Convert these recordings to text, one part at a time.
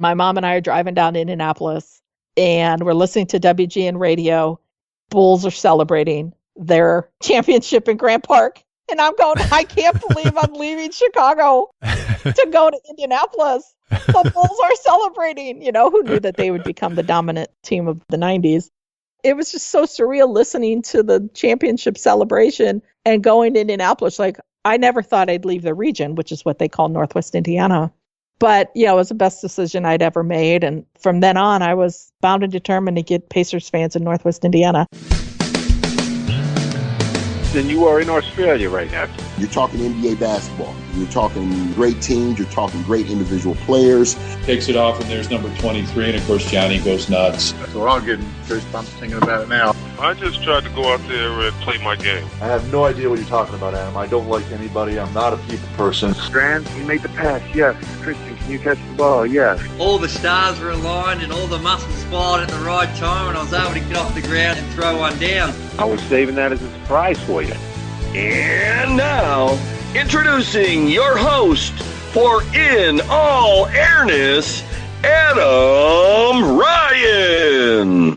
My mom and I are driving down to Indianapolis, and we're listening to WGN radio. Bulls are celebrating their championship in Grant Park. And I'm going, I can't believe I'm leaving Chicago to go to Indianapolis. The Bulls are celebrating. Who knew that they would become the dominant team of the 90s? It was just so surreal listening to the championship celebration and going to Indianapolis. Like, I never thought I'd leave the region, which is what they call Northwest Indiana. But, it was the best decision I'd ever made. And from then on, I was bound and determined to get Pacers fans in Northwest Indiana. Then you are in Australia right now. You're talking NBA basketball. You're talking great teams. You're talking great individual players. Takes it off, and there's number 23, and of course Johnny goes nuts. So we're all getting goosebumps thinking about it now. I just tried to go out there and play my game. I have no idea what you're talking about, Adam. I don't like anybody. I'm not a people person. Strand, you made the pass. Yes. Christian, can you catch the ball? Yes. All the stars were aligned and all the muscles fired at the right time, and I was able to get off the ground and throw one down. I was saving that as a surprise for you. And now, introducing your host for In All Airness, Adam Ryan.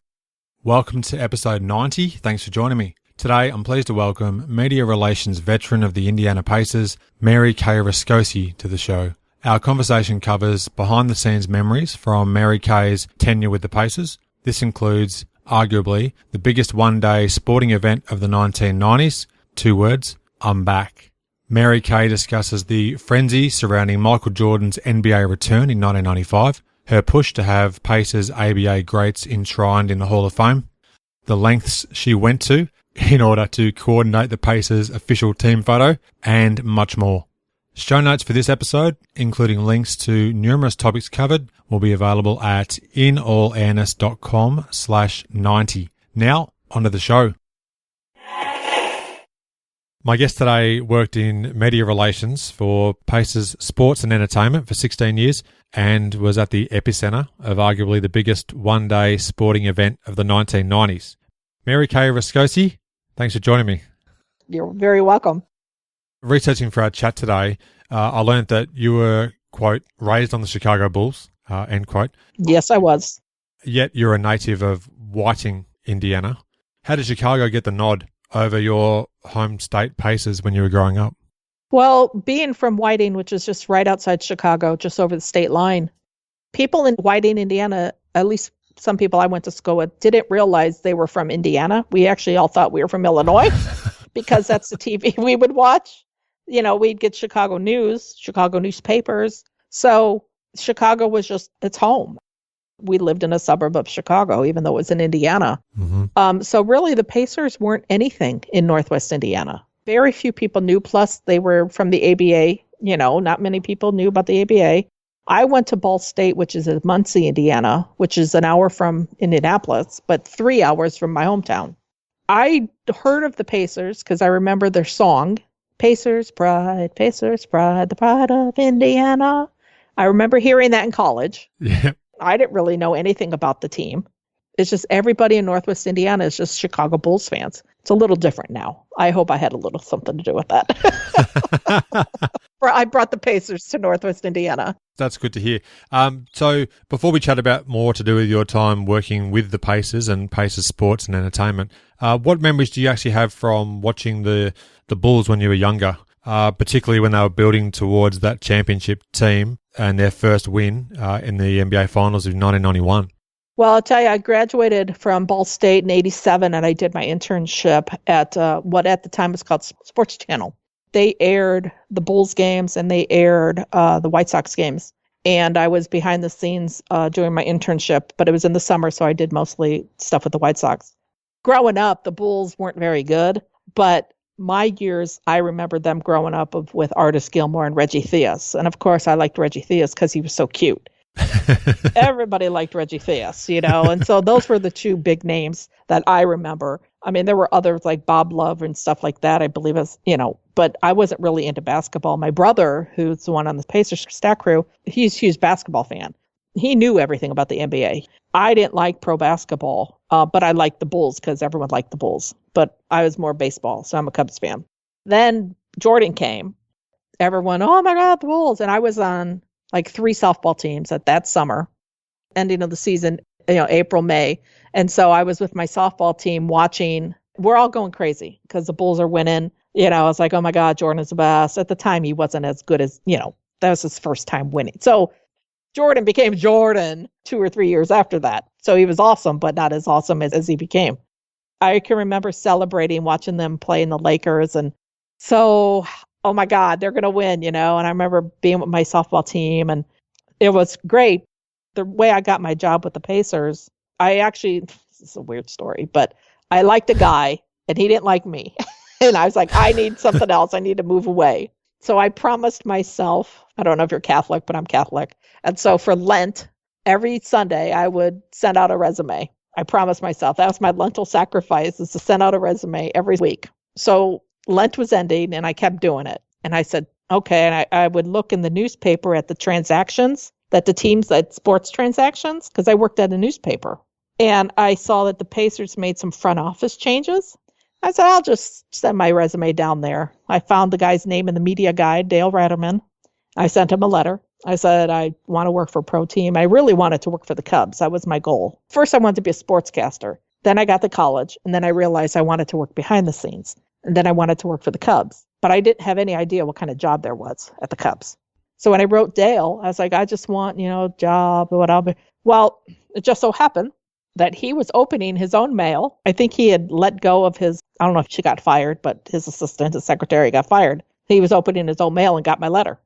Welcome to episode 90. Thanks for joining me. Today, I'm pleased to welcome media relations veteran of the Indiana Pacers, MaryKay Hruskocy, to the show. Our conversation covers behind-the-scenes memories from MaryKay's tenure with the Pacers. This includes, arguably, the biggest one-day sporting event of the 1990s. 2 words, I'm back. MaryKay discusses the frenzy surrounding Michael Jordan's NBA return in 1995, her push to have Pacers ABA greats enshrined in the Hall of Fame, the lengths she went to in order to coordinate the Pacers' official team photo, and much more. Show notes for this episode, including links to numerous topics covered, will be available at inallairness.com/90. Now, onto the show. My guest today worked in media relations for Pacers Sports and Entertainment for 16 years and was at the epicenter of arguably the biggest one-day sporting event of the 1990s. MaryKay Hruskocy, thanks for joining me. You're very welcome. Researching for our chat today, I learned that you were, quote, raised on the Chicago Bulls, end quote. Yes, I was. Yet you're a native of Whiting, Indiana. How did Chicago get the nod over your home state Pacers when you were growing up? Well, being from Whiting, which is just right outside Chicago, just over the state line, people in Whiting, Indiana, at least some people I went to school with, didn't realize they were from Indiana. We actually all thought we were from Illinois because that's the TV we would watch. We'd get Chicago news, Chicago newspapers. So Chicago was just, it's home. We lived in a suburb of Chicago, even though it was in Indiana. Mm-hmm. So really the Pacers weren't anything in Northwest Indiana. Very few people knew. Plus they were from the ABA. Not many people knew about the ABA. I went to Ball State, which is in Muncie, Indiana, which is an hour from Indianapolis, but 3 hours from my hometown. I heard of the Pacers because I remember their song, Pacers Pride, the pride of Indiana. I remember hearing that in college. Yeah. I didn't really know anything about the team. It's just everybody in Northwest Indiana is just Chicago Bulls fans. It's a little different now. I hope I had a little something to do with that. I brought the Pacers to Northwest Indiana. That's good to hear. So before we chat about more to do with your time working with the Pacers and Pacers Sports and Entertainment, what memories do you actually have from watching the Bulls when you were younger, particularly when they were building towards that championship team and their first win in the NBA Finals of 1991? Well, I'll tell you, I graduated from Ball State in 87, and I did my internship at what at the time was called Sports Channel. They aired the Bulls games, and they aired the White Sox games. And I was behind the scenes doing my internship, but it was in the summer, so I did mostly stuff with the White Sox. Growing up, the Bulls weren't very good, but my years, I remember them growing up with Artis Gilmore and Reggie Theus. And of course, I liked Reggie Theus because he was so cute. Everybody liked Reggie Theus, and so those were the two big names that I remember. I mean, there were others like Bob Love and stuff like that, I believe, but I wasn't really into basketball. My brother, who's the one on the Pacers stat crew, he's a huge basketball fan. He knew everything about the NBA. I didn't like pro basketball, but I liked the Bulls because everyone liked the Bulls. But I was more baseball, so I'm a Cubs fan. Then Jordan came. Everyone, oh my God, the Bulls. And I was on like 3 softball teams at that summer, ending of the season, April, May. And so I was with my softball team watching. We're all going crazy because the Bulls are winning. I was like, oh my God, Jordan is the best. At the time, he wasn't as good as, that was his first time winning. So Jordan became Jordan 2 or 3 years after that. So he was awesome, but not as awesome as he became. I can remember celebrating, watching them play in the Lakers. And so, oh my God, they're going to win, And I remember being with my softball team, and it was great. The way I got my job with the Pacers, this is a weird story, but I liked a guy and he didn't like me. And I was like, I need something else. I need to move away. So I promised myself, I don't know if you're Catholic, but I'm Catholic. And so for Lent, every Sunday, I would send out a resume. I promised myself that was my lentil sacrifice, is to send out a resume every week. So Lent was ending and I kept doing it. And I said, okay. And I would look in the newspaper at the transactions that the teams, that sports transactions, because I worked at a newspaper. And I saw that the Pacers made some front office changes. I said, I'll just send my resume down there. I found the guy's name in the media guide, Dale Ratterman. I sent him a letter. I said, I want to work for a pro team. I really wanted to work for the Cubs. That was my goal. First, I wanted to be a sportscaster. Then I got to college. And then I realized I wanted to work behind the scenes. And then I wanted to work for the Cubs. But I didn't have any idea what kind of job there was at the Cubs. So when I wrote Dale, I was like, I just want, a job or whatever. Well, it just so happened that he was opening his own mail. I think he had let go of I don't know if she got fired, but his assistant, his secretary got fired. He was opening his own mail and got my letter.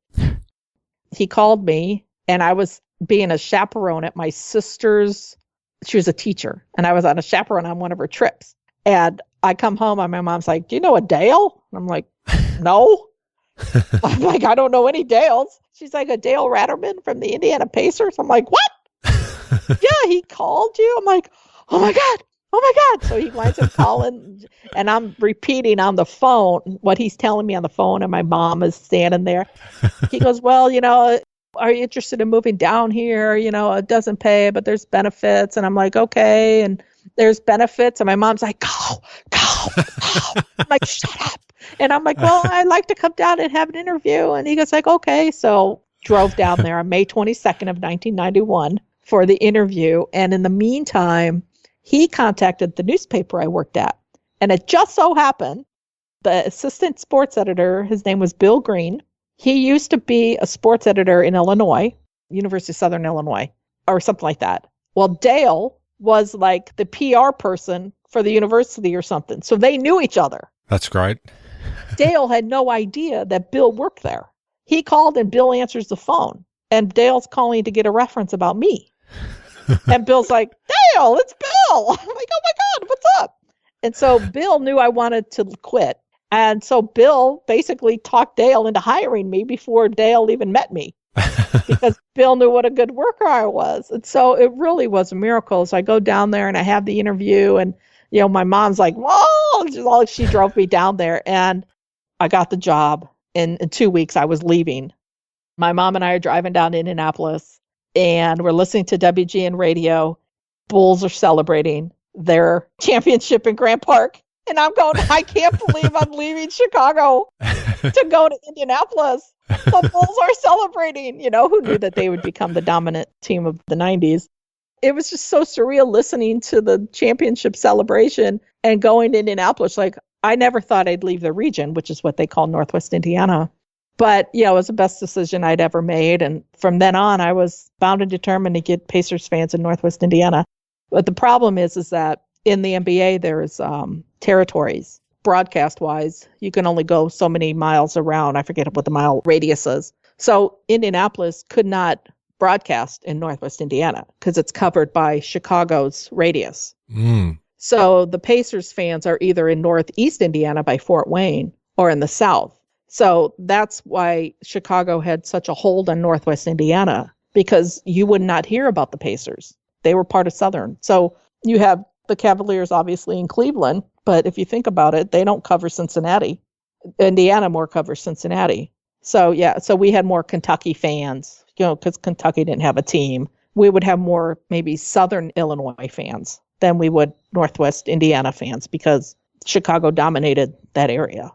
He called me, and I was being a chaperone at my sister's. She was a teacher, and I was on a chaperone on one of her trips. And I come home, and my mom's like, do you know a Dale? And I'm like, no. I'm like, I don't know any Dales. She's like, a Dale Ratterman from the Indiana Pacers. I'm like, what? Yeah, he called you. I'm like, oh my God. So he winds up calling, and I'm repeating on the phone what he's telling me on the phone, and my mom is standing there. He goes, well, are you interested in moving down here? It doesn't pay, but there's benefits. And I'm like, okay. And there's benefits. And my mom's like, go. I'm like, shut up. And I'm like, well, I'd like to come down and have an interview. And he goes like, okay. So drove down there on May 22nd of 1991 for the interview. And in the meantime, he contacted the newspaper I worked at. And it just so happened, the assistant sports editor, his name was Bill Green. He used to be a sports editor in Illinois, University of Southern Illinois, or something like that. Well, Dale was like the PR person for the university or something. So they knew each other. That's great. Dale had no idea that Bill worked there. He called and Bill answers the phone. And Dale's calling to get a reference about me. And Bill's like, Dale, it's Bill. I'm like, oh my God, what's up? And so Bill knew I wanted to quit. And so Bill basically talked Dale into hiring me before Dale even met me. Because Bill knew what a good worker I was. And so it really was a miracle. So I go down there and I have the interview, and my mom's like, whoa, she drove me down there, and I got the job. In 2 weeks, I was leaving. My mom and I are driving down to Indianapolis, and we're listening to WGN radio. Bulls are celebrating their championship in Grant Park. And I'm going, I can't believe I'm leaving Chicago to go to Indianapolis. The Bulls are celebrating. Who knew that they would become the dominant team of the 90s? It was just so surreal listening to the championship celebration and going to Indianapolis. Like, I never thought I'd leave the region, which is what they call Northwest Indiana. But, it was the best decision I'd ever made. And from then on, I was bound and determined to get Pacers fans in Northwest Indiana. But the problem is that in the NBA, there's territories. Broadcast-wise, you can only go so many miles around. I forget what the mile radius is. So Indianapolis could not broadcast in Northwest Indiana because it's covered by Chicago's radius. So the Pacers fans are either in Northeast Indiana by Fort Wayne or in the South. So that's why Chicago had such a hold on Northwest Indiana, because you would not hear about the Pacers. They were part of Southern. So you have the Cavaliers obviously in Cleveland, but if you think about it, they don't cover Cincinnati. Indiana more covers Cincinnati. So we had more Kentucky fans, because Kentucky didn't have a team. We would have more maybe Southern Illinois fans than we would Northwest Indiana fans, because Chicago dominated that area.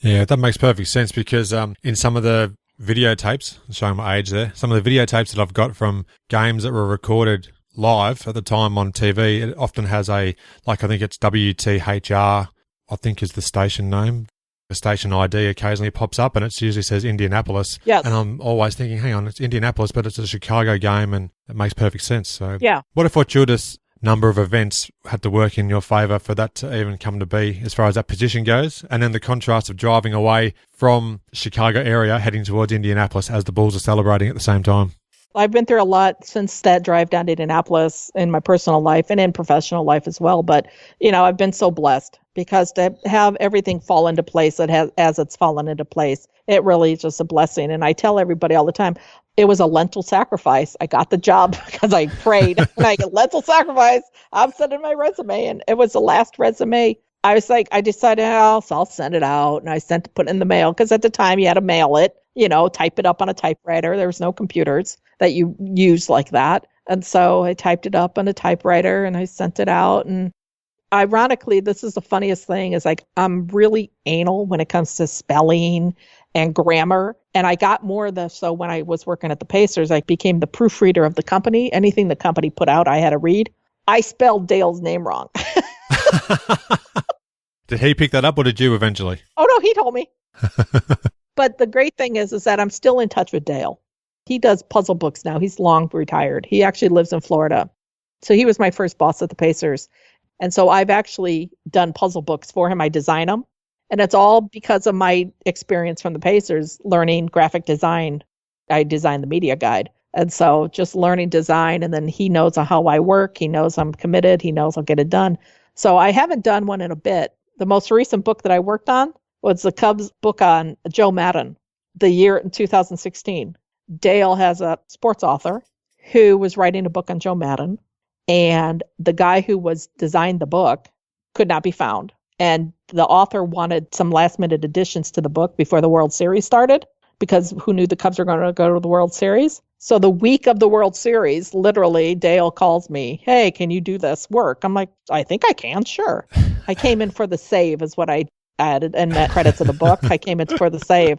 Yeah, that makes perfect sense, because in some of the videotapes, showing my age there, some of the videotapes that I've got from games that were recorded live at the time on TV, it often has I think it's WTHR, I think is the station name. The station ID occasionally pops up and it usually says Indianapolis. Yes. And I'm always thinking, hang on, it's Indianapolis, but it's a Chicago game and it makes perfect sense. So yeah. What a fortuitous number of events had to work in your favour for that to even come to be as far as that position goes. And then the contrast of driving away from Chicago area, heading towards Indianapolis as the Bulls are celebrating at the same time. I've been through a lot since that drive down to Indianapolis in my personal life and in professional life as well. But, I've been so blessed because to have everything fall into place as it's fallen into place, it really is just a blessing. And I tell everybody all the time, it was a lentil sacrifice. I got the job because I prayed. And I get lentil sacrifice. I'm sending my resume. And it was the last resume. I was like, I decided, I'll send it out. And I put it in the mail because at the time you had to mail it, type it up on a typewriter. There was no computers that you use like that. And so I typed it up on a typewriter and I sent it out. And ironically, this is the funniest thing is like, I'm really anal when it comes to spelling and grammar. And I got more of this. So when I was working at the Pacers, I became the proofreader of the company. Anything the company put out, I had to read. I spelled Dale's name wrong. Did he pick that up or did you eventually? Oh, no, he told me. But the great thing is that I'm still in touch with Dale. He does puzzle books now. He's long retired. He actually lives in Florida. So he was my first boss at the Pacers. And so I've actually done puzzle books for him. I design them. And it's all because of my experience from the Pacers, learning graphic design. I designed the media guide. And so just learning design, and then he knows how I work. He knows I'm committed. He knows I'll get it done. So I haven't done one in a bit. The most recent book that I worked on was the Cubs book on Joe Madden, the year in 2016. Dale has a sports author who was writing a book on Joe Madden, and the guy who designed the book could not be found. And the author wanted some last-minute additions to the book before the World Series started, because who knew the Cubs were going to go to the World Series? So the week of the World Series, literally, Dale calls me, hey, can you do this work? I'm like, I think I can, sure. I came in for the save is what I added in that credits of the book. I came in for the save.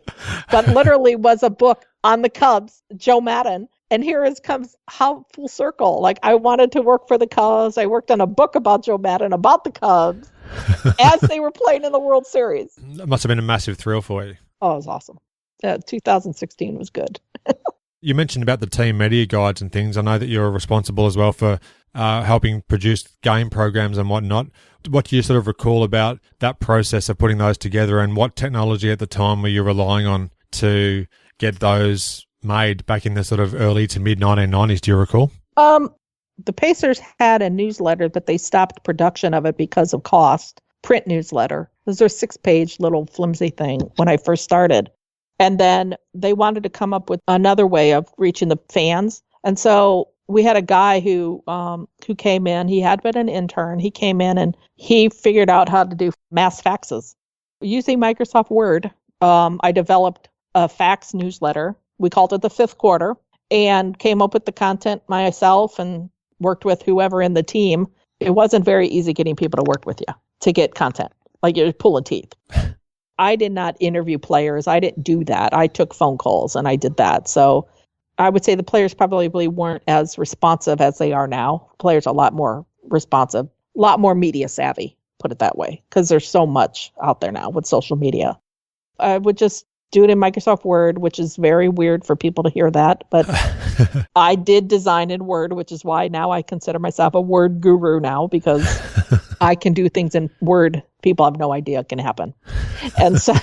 But literally was a book on the Cubs, Joe Madden. And here it comes how full circle. Like I wanted to work for the Cubs. I worked on a book about Joe Madden, about the Cubs, as they were playing in the World Series. That must have been a massive thrill for you. Oh, it was awesome. 2016 was good. You mentioned about the team media guides and things. I know that you're responsible as well for helping produce game programs and whatnot. What do you sort of recall about that process of putting those together, and what technology at the time were you relying on to get those made back in the sort of early to mid 1990s? Do you recall? The Pacers had a newsletter, but they stopped production of it because of cost. Print newsletter. It was their 6-page little flimsy thing when I first started. And then they wanted to come up with another way of reaching the fans. And so we had a guy who came in. He had been an intern. He came in and he figured out how to do mass faxes. Using Microsoft Word, I developed a fax newsletter. We called it the Fifth Quarter, and came up with the content myself and worked with whoever in the team. It wasn't very easy getting people to work with you to get content. Like you're pulling teeth. I did not interview players. I didn't do that. I took phone calls and I did that. So I would say the players probably weren't as responsive as they are now. Players are a lot more responsive, a lot more media savvy, put it that way, because there's so much out there now with social media. I would just do it in Microsoft Word, which is very weird for people to hear that. But I did design in Word, which is why now I consider myself a Word guru now, because I can do things in Word people have no idea can happen. And so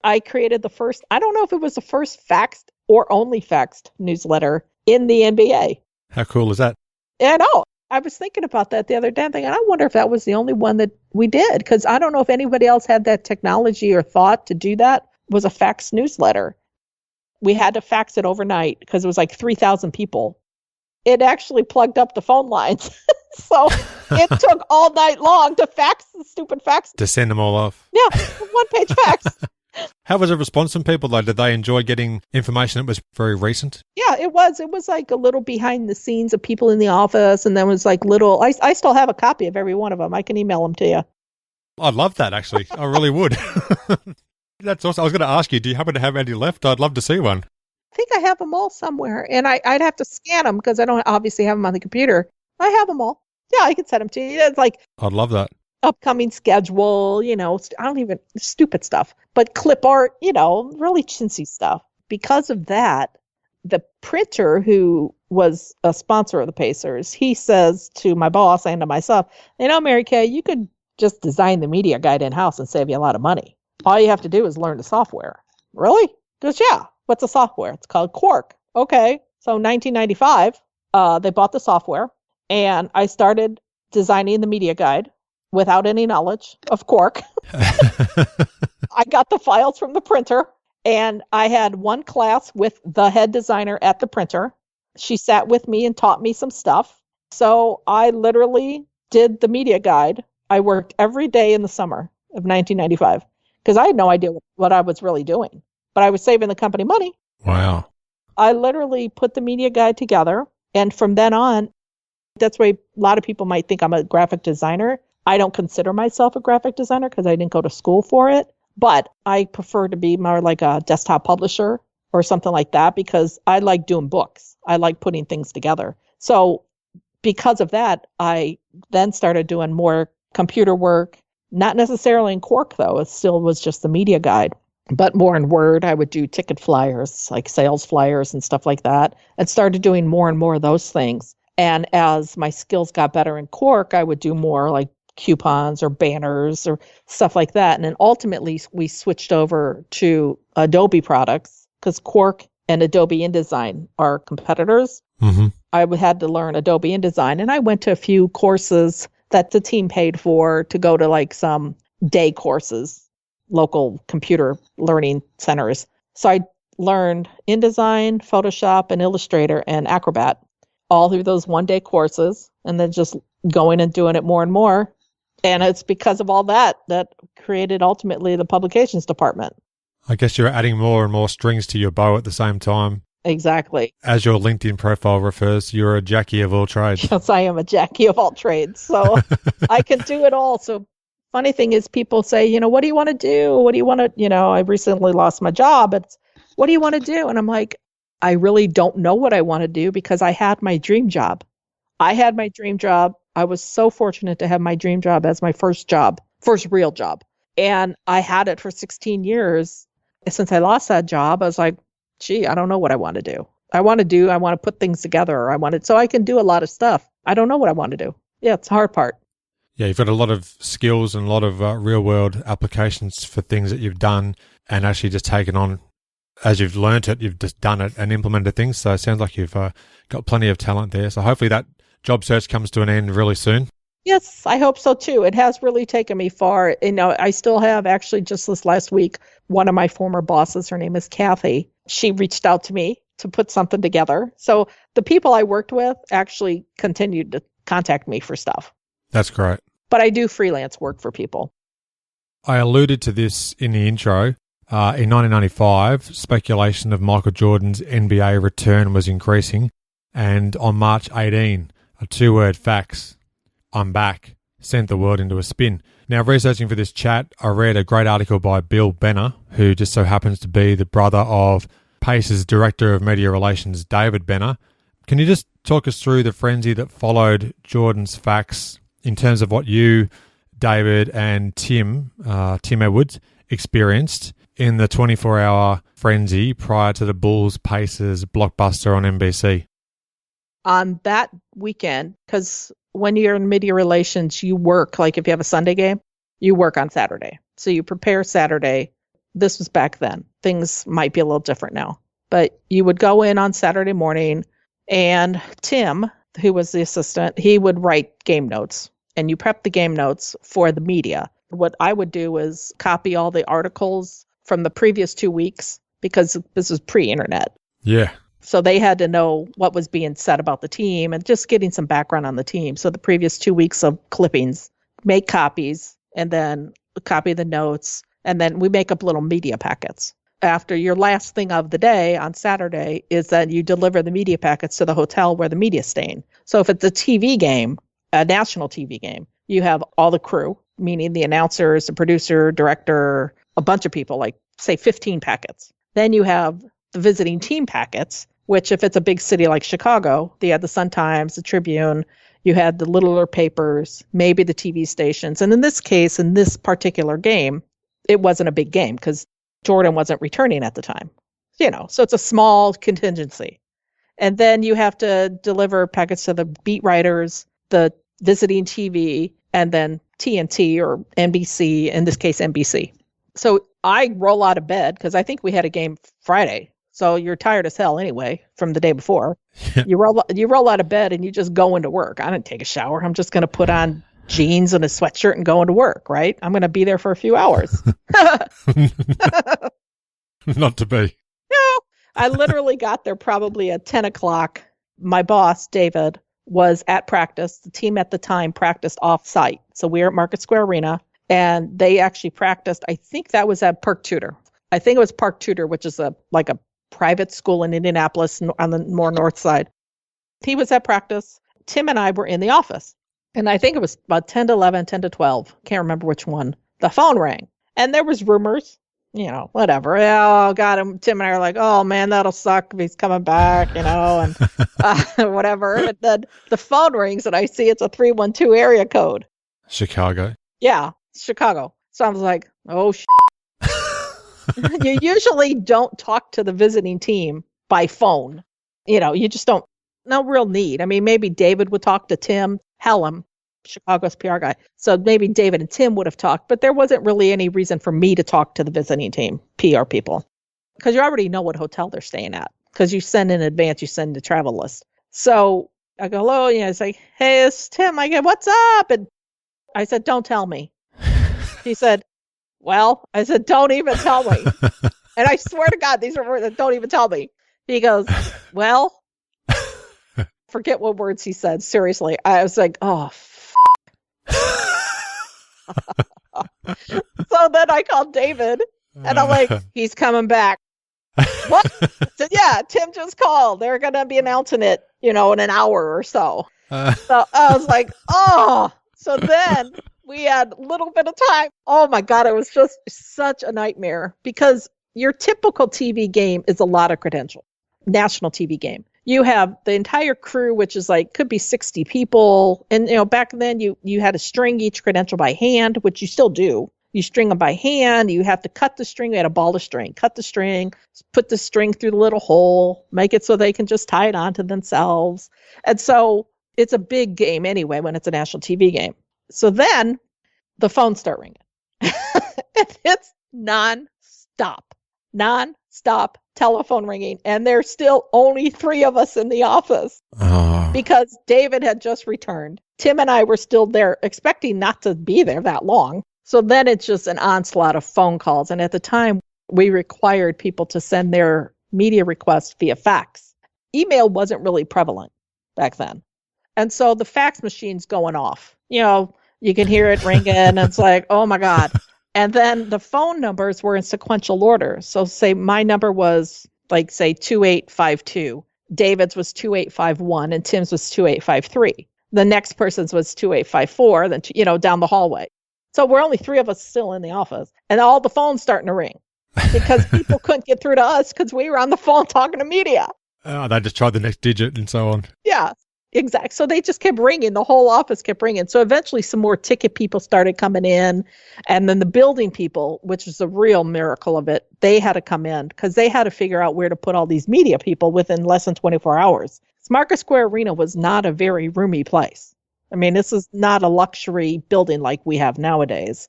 I created the first, I don't know if it was the first faxed or only faxed newsletter in the NBA. How cool is that? I know. I was thinking about that the other day, and I wonder if that was the only one that we did, because I don't know if anybody else had that technology or thought to do that. It was a fax newsletter. We had to fax it overnight because it was like 3,000 people. It actually plugged up the phone lines. So it took all night long to fax the stupid fax. To send them all off. Yeah, one-page fax. How was the response from people, though? Did they enjoy getting information that was very recent? Yeah, it was. It was like a little behind the scenes of people in the office, and then was like little. I still have a copy of every one of them. I can email them to you. I'd love that, actually. I really would. That's awesome. I was going to ask you, do you happen to have any left? I'd love to see one. I think I have them all somewhere, and I'd have to scan them because I don't obviously have them on the computer. I have them all. Yeah, I can send them to you. It's like I'd love that. upcoming schedule, I don't even, stupid stuff, but clip art, really chintzy stuff. Because of that, the printer who was a sponsor of the Pacers, he says to my boss and to myself, MaryKay, you could just design the media guide in-house and save you a lot of money. All you have to do is learn the software. Really? He goes, yeah. What's the software? It's called Quark. Okay. So 1995, they bought the software, and I started designing the media guide without any knowledge of Quark. I got the files from the printer, and I had one class with the head designer at the printer. She sat with me and taught me some stuff. So I literally did the media guide. I worked every day in the summer of 1995 because I had no idea what I was really doing, but I was saving the company money. Wow. I literally put the media guide together. And from then on, that's why a lot of people might think I'm a graphic designer. I don't consider myself a graphic designer because I didn't go to school for it. But I prefer to be more like a desktop publisher or something like that because I like doing books. I like putting things together. So because of that, I then started doing more computer work, not necessarily in Quark, though. It still was just the media guide, but more in Word. I would do ticket flyers, like sales flyers and stuff like that, and started doing more and more of those things. And as my skills got better in Quark, I would do more like coupons or banners or stuff like that. And then ultimately we switched over to Adobe products because Quark and Adobe InDesign are competitors. Mm-hmm. I had to learn Adobe InDesign, and I went to a few courses that the team paid for to go to like some day courses, local computer learning centers. So I learned InDesign, Photoshop, and Illustrator and Acrobat all through those one-day courses, and then just going and doing it more and more. And it's because of all that created ultimately the publications department. I guess you're adding more and more strings to your bow at the same time. Exactly. As your LinkedIn profile refers, you're a Jackie of all trades. Yes, I am a Jackie of all trades. So I can do it all. So funny thing is people say, what do you want to do? What do you want to, I recently lost my job. It's what do you want to do? And I'm like, I really don't know what I want to do because I had my dream job. I was so fortunate to have my dream job as my first real job. And I had it for 16 years. Since I lost that job, I was like, gee, I don't know what I want to do. I want to put things together. So I can do a lot of stuff. I don't know what I want to do. Yeah, it's the hard part. Yeah, you've got a lot of skills and a lot of real world applications for things that you've done and actually just taken on. As you've learnt it, you've just done it and implemented things. So it sounds like you've got plenty of talent there. So hopefully that job search comes to an end really soon. Yes, I hope so too. It has really taken me far. I still have actually just this last week, one of my former bosses, her name is Kathy. She reached out to me to put something together. So the people I worked with actually continued to contact me for stuff. That's great. But I do freelance work for people. I alluded to this in the intro. In 1995, speculation of Michael Jordan's NBA return was increasing. And on March 18, a two-word fax, I'm back, sent the world into a spin. Now, researching for this chat, I read a great article by Bill Benner, who just so happens to be the brother of Pacers Director of Media Relations, David Benner. Can you just talk us through the frenzy that followed Jordan's fax in terms of what you, David, and Tim Edwards experienced in the 24-hour frenzy prior to the Bulls-Pacers blockbuster on NBC? On that weekend, because when you're in media relations, you work, like if you have a Sunday game, you work on Saturday. So you prepare Saturday. This was back then. Things might be a little different now. But you would go in on Saturday morning, and Tim, who was the assistant, he would write game notes. And you prep the game notes for the media. What I would do is copy all the articles from the previous 2 weeks, because this was pre-internet. Yeah. So they had to know what was being said about the team and just getting some background on the team. So the previous 2 weeks of clippings, make copies, and then copy the notes. And then we make up little media packets. After your last thing of the day on Saturday is that you deliver the media packets to the hotel where the media's staying. So if it's a TV game, a national TV game, you have all the crew, meaning the announcers, the producer, director, a bunch of people, like say 15 packets. Then you have the visiting team packets, which if it's a big city like Chicago, they had the Sun-Times, the Tribune, you had the littler papers, maybe the TV stations. And in this case, in this particular game, it wasn't a big game because Jordan wasn't returning at the time. So it's a small contingency. And then you have to deliver packets to the beat writers, the visiting TV, and then TNT or NBC, in this case, NBC. So I roll out of bed because I think we had a game Friday. So you're tired as hell anyway from the day before. You roll out of bed and you just go into work. I didn't take a shower. I'm just going to put on jeans and a sweatshirt and go into work, right? I'm going to be there for a few hours. Not to be. No, I literally got there probably at 10 o'clock. My boss, David, was at practice. The team at the time practiced off-site. So we were at Market Square Arena, and they actually practiced. I think that was at Park Tudor. I think it was Park Tudor, which is like a private school in Indianapolis on the more north side. He was at practice. Tim and I were in the office. And I think it was about 10 to 11, 10 to 12. Can't remember which one. The phone rang. And there was rumors, whatever. Oh, God. And Tim and I are like, oh, man, that'll suck if he's coming back, and whatever. And then the phone rings and I see it's a 312 area code. Chicago. Yeah, Chicago. So I was like, oh, You usually don't talk to the visiting team by phone. You just don't. No real need. I mean, maybe David would talk to Tim Hallam, Chicago's PR guy. So maybe David and Tim would have talked, but there wasn't really any reason for me to talk to the visiting team, PR people, because you already know what hotel they're staying at because you send in advance, you send the travel list. So I go, hello, it's like, hey, it's Tim. I go, what's up? And I said, don't tell me. He said, well, I said, don't even tell me. And I swear to God, these are words that don't even tell me. He goes, well, forget what words he said. Seriously. I was like, oh, So then I called David and I'm like, he's coming back. What? I said, yeah, Tim just called. They're going to be announcing it, in an hour or so. So I was like, oh, so then we had a little bit of time. Oh my God, it was just such a nightmare because your typical TV game is a lot of credential, national TV game. You have the entire crew, which is could be 60 people. And, back then you had to string each credential by hand, which you still do. You string them by hand. You have to cut the string. We had a ball of string, cut the string, put the string through the little hole, make it so they can just tie it onto themselves. And so it's a big game anyway when it's a national TV game. So then the phones start ringing. It's non-stop telephone ringing. And there's still only 3 of us in the office because David had just returned. Tim and I were still there expecting not to be there that long. So then it's just an onslaught of phone calls. And at the time, we required people to send their media requests via fax. Email wasn't really prevalent back then. And so the fax machine's going off. You can hear it ringing. And it's like, oh, my God. And then the phone numbers were in sequential order. So say my number was say 2852. David's was 2851 and Tim's was 2853. The next person's was 2854, then, down the hallway. So we're only 3 of us still in the office and all the phones starting to ring because people couldn't get through to us because we were on the phone talking to media. They just tried the next digit and so on. Yeah, exactly. So they just kept ringing. The whole office kept ringing. So eventually some more ticket people started coming in. And then the building people, which is the real miracle of it, they had to come in because they had to figure out where to put all these media people within less than 24 hours. Market Square Arena was not a very roomy place. I mean, this is not a luxury building like we have nowadays.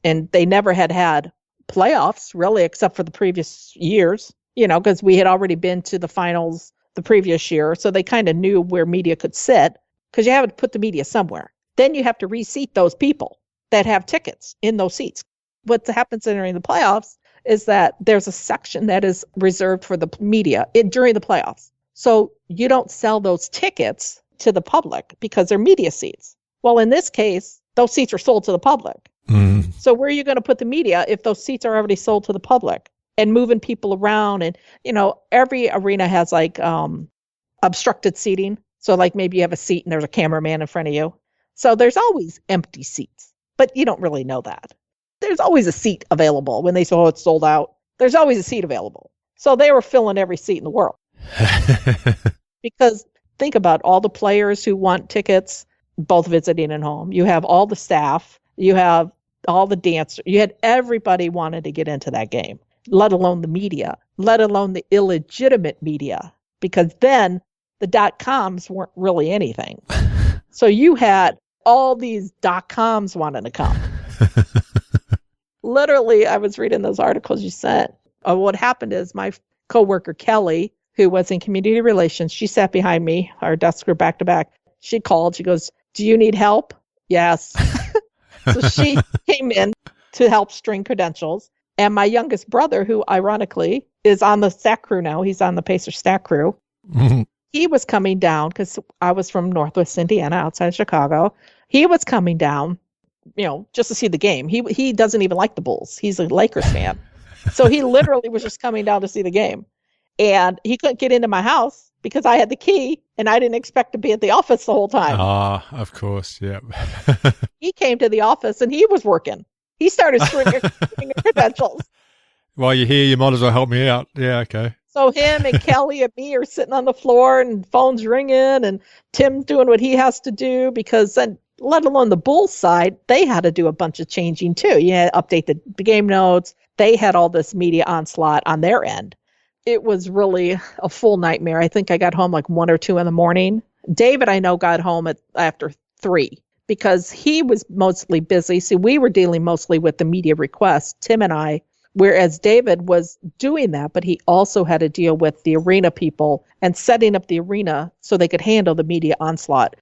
And they never had playoffs, really, except for the previous years, because we had already been to the finals the previous year. So they kind of knew where media could sit because you have to put the media somewhere. Then you have to reseat those people that have tickets in those seats. What happens during the playoffs is that there's a section that is reserved for the media during the playoffs. So you don't sell those tickets to the public because they're media seats. Well, in this case, those seats are sold to the public. Mm. So where are you going to put the media if those seats are already sold to the public? And moving people around, and every arena has obstructed seating. So maybe you have a seat and there's a cameraman in front of you. So there's always empty seats, but you don't really know that. There's always a seat available when they say, oh, it's sold out. there's always a seat available. So they were filling every seat in the world. Because think about all the players who want tickets, both visiting and home. You have all the staff. You have all the dancers. You had everybody wanted to get into that game, let alone the media, let alone the illegitimate media, because then the .coms weren't really anything. So you had all these .coms wanting to come. Literally, I was reading those articles you sent. What happened is my coworker, Kelly, who was in community relations, she sat behind me. Our desks were back to back. She called. She goes, "Do you need help?" Yes. So she came in to help string credentials. And my youngest brother, who ironically is on the stat crew now, he's on the Pacers stat crew. He was coming down because I was from Northwest Indiana, outside Chicago. He was coming down, just to see the game. He doesn't even like the Bulls. He's a Lakers fan. So he literally was just coming down to see the game. And he couldn't get into my house because I had the key and I didn't expect to be at the office the whole time. Ah, of course. Yeah. He came to the office and he was working. He started stringing credentials. While you're here, you might as well help me out. Yeah, okay. So him and Kelly and me are sitting on the floor and phones ringing and Tim doing what he has to do because then, let alone the Bulls side, they had to do a bunch of changing too. You had to update the game notes. They had all this media onslaught on their end. It was really a full nightmare. I think I got home like 1 or 2 in the morning. David, I know, got home after 3 because he was mostly busy. See, we were dealing mostly with the media requests, Tim and I, whereas David was doing that, but he also had to deal with the arena people and setting up the arena so they could handle the media onslaught.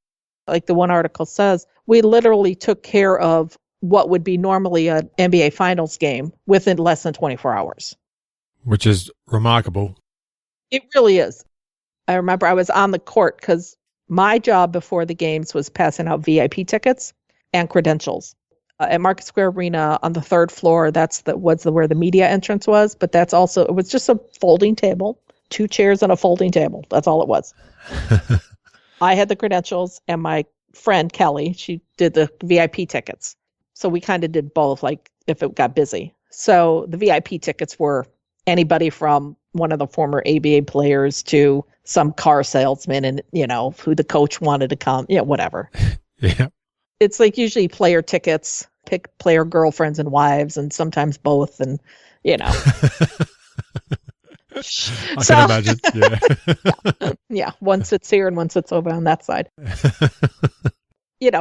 Like the one article says, we literally took care of what would be normally an NBA Finals game within less than 24 hours. Which is remarkable. It really is. I remember I was on the court because my job before the games was passing out VIP tickets and credentials. At Market Square Arena on the 3rd floor, where the media entrance was, but it was just a folding table, 2 chairs and a folding table. That's all it was. I had the credentials and my friend Kelly, she did the VIP tickets. So we kind of did both, like if it got busy. So the VIP tickets were anybody from one of the former ABA players to some car salesman and, who the coach wanted to come, whatever. Yeah. It's like usually player tickets, pick player girlfriends and wives and sometimes both. And, I can imagine. Yeah. Yeah. One sits here and one sits over on that side.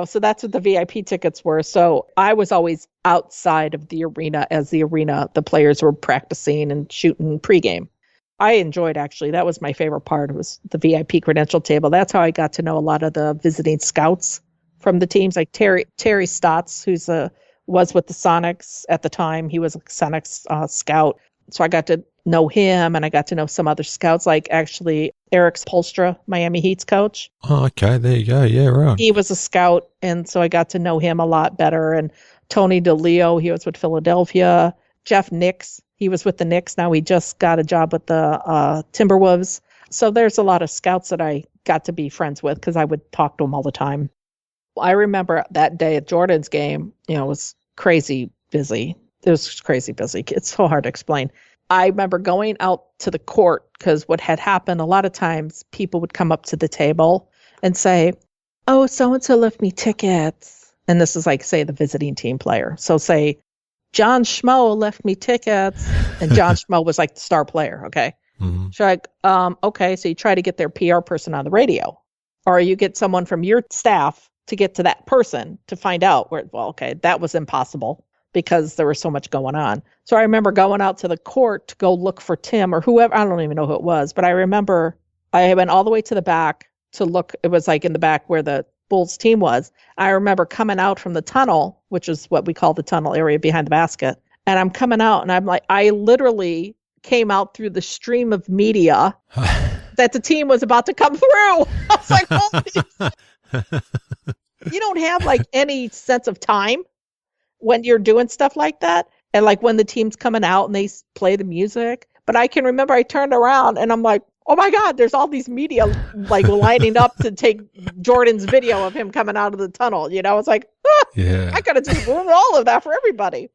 So that's what the VIP tickets were. So I was always outside of the arena the players were practicing and shooting pregame. I enjoyed, actually. That was my favorite part, was the VIP credential table. That's how I got to know a lot of the visiting scouts from the teams, like Terry Stotts, who's was with the Sonics at the time. He was a Sonics scout. So I got to know him, and I got to know some other scouts, like actually Eric Spoelstra, Miami Heat's coach. Oh, okay. There you go. Yeah, right. He was a scout, and so I got to know him a lot better. And Tony DeLeo, he was with Philadelphia. Jeff Nix, he was with the Knicks. Now he just got a job with the Timberwolves. So there's a lot of scouts that I got to be friends with because I would talk to them all the time. I remember that day at Jordan's game, it was crazy busy. It was crazy busy. It's so hard to explain. I remember going out to the court because what had happened, a lot of times people would come up to the table and say, "Oh, so-and-so left me tickets." And this is like, say, the visiting team player. So say, "John Schmo left me tickets." And John Schmo was like the star player, okay? Mm-hmm. So like, okay, so you try to get their PR person on the radio. Or you get someone from your staff to get to that person to find out that was impossible because there was so much going on. So I remember going out to the court to go look for Tim or whoever. I don't even know who it was, but I remember I went all the way to the back to look. It was like in the back where the Bulls team was. I remember coming out from the tunnel, which is what we call the tunnel area behind the basket. And I'm coming out and I'm like, I literally came out through the stream of media that the team was about to come through. I was like, holy. You don't have like any sense of time when you're doing stuff like that. And like when the team's coming out and they play the music. But I can remember I turned around and I'm like, oh my God, there's all these media like lining up to take Jordan's video of him coming out of the tunnel. You know, it's like, I could have just ruined all of that for everybody.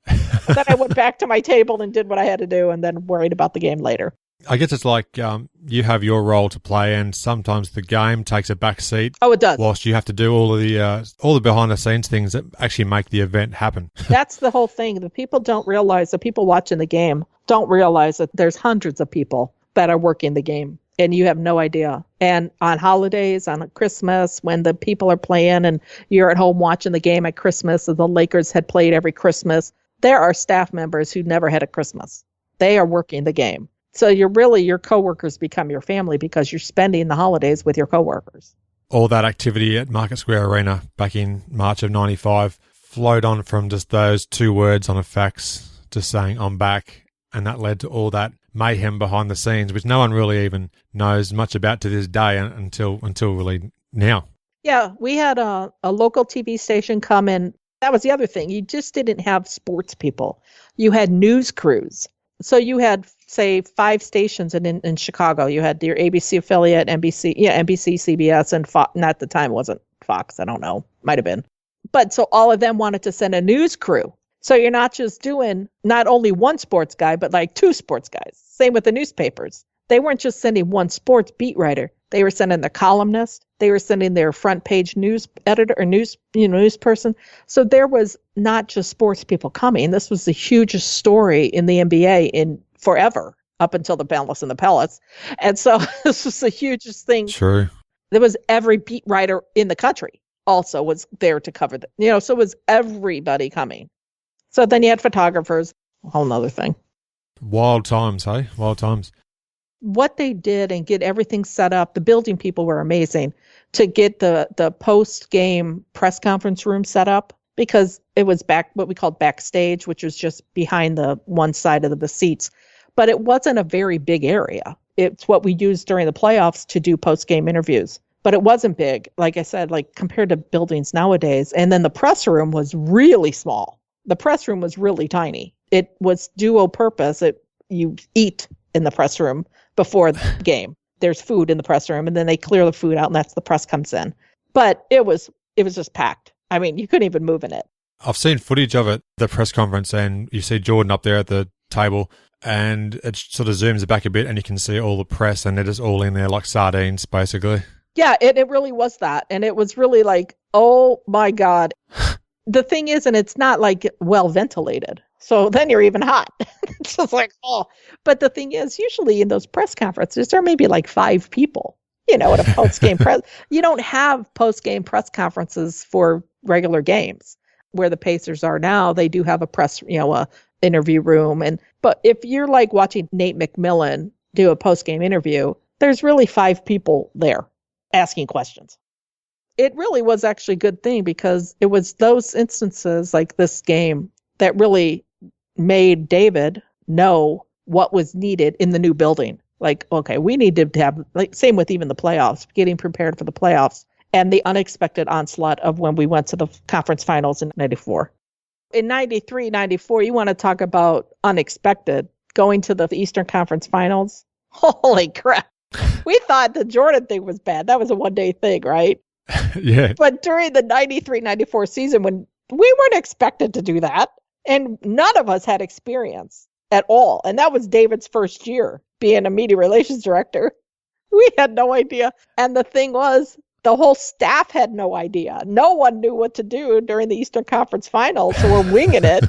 But then I went back to my table and did what I had to do and then worried about the game later. I guess it's like you have your role to play, and sometimes the game takes a back seat. Oh, it does. Whilst you have to do all the behind the scenes things that actually make the event happen. That's the whole thing. The people don't realize, the people watching the game don't realize that there's hundreds of people that are working the game, and you have no idea. And on holidays, on Christmas, when the people are playing and you're at home watching the game at Christmas, and the Lakers had played every Christmas, there are staff members who never had a Christmas. They are working the game. So your coworkers become your family because you're spending the holidays with your coworkers. All that activity at Market Square Arena back in March of 95 flowed on from just those 2 words on a fax, just saying, I'm back. And that led to all that mayhem behind the scenes, which no one really even knows much about to this day until really now. Yeah, we had a local TV station come in. That was the other thing. You just didn't have sports people. You had news crews. So you had, say, 5 stations in Chicago. You had your ABC affiliate, NBC, CBS, and Fox. Not at the time, it wasn't Fox. I don't know. Might have been. But so all of them wanted to send a news crew. So you're not just doing not only one sports guy, but like 2 sports guys. Same with the newspapers. They weren't just sending one sports beat writer. They were sending their columnist. They were sending their front page news editor or news person. So there was not just sports people coming. This was the hugest story in the NBA in forever, up until the Palace and the Pellets. And so this was the hugest thing. True. There was every beat writer in the country also was there to cover that. So it was everybody coming. So then you had photographers, a whole nother thing. Wild times, hey? Wild times. What they did and get everything set up, the building people were amazing to get the post-game press conference room set up, because it was what we called backstage, which was just behind the one side of the seats. But it wasn't a very big area. It's what we used during the playoffs to do post-game interviews. But it wasn't big, like I said, like compared to buildings nowadays. And then the press room was really small. The press room was really tiny. It was dual purpose. You eat in the press room before the game. There's food in the press room, and then they clear the food out, and that's the press comes in. But it was just packed. I mean, you couldn't even move in it. I've seen footage of it, the press conference, and you see Jordan up there at the table, and it sort of zooms back a bit, and you can see all the press, and they're just all in there like sardines, basically. Yeah, it really was that. And it was really like, oh my God. The thing is, and it's not like well ventilated. So then you're even hot. It's just like, oh. But the thing is, usually in those press conferences, there may be like 5 people, at a post-game press. You don't have post-game press conferences for regular games. Where the Pacers are now, they do have a press, a interview room. But if you're like watching Nate McMillan do a post-game interview, there's really 5 people there asking questions. It really was actually a good thing, because it was those instances like this game that really made David know what was needed in the new building. Like, okay, we need to have, like, same with even the playoffs, getting prepared for the playoffs and the unexpected onslaught of when we went to the conference finals in 94. In 93, 94, you want to talk about unexpected, going to the Eastern Conference Finals. Holy crap. We thought the Jordan thing was bad. That was a one-day thing, right? Yeah. But during the 93, 94 season, when we weren't expected to do that, and none of us had experience at all. And that was David's first year being a media relations director. We had no idea. And the thing was, the whole staff had no idea. No one knew what to do during the Eastern Conference Finals, so we're winging it.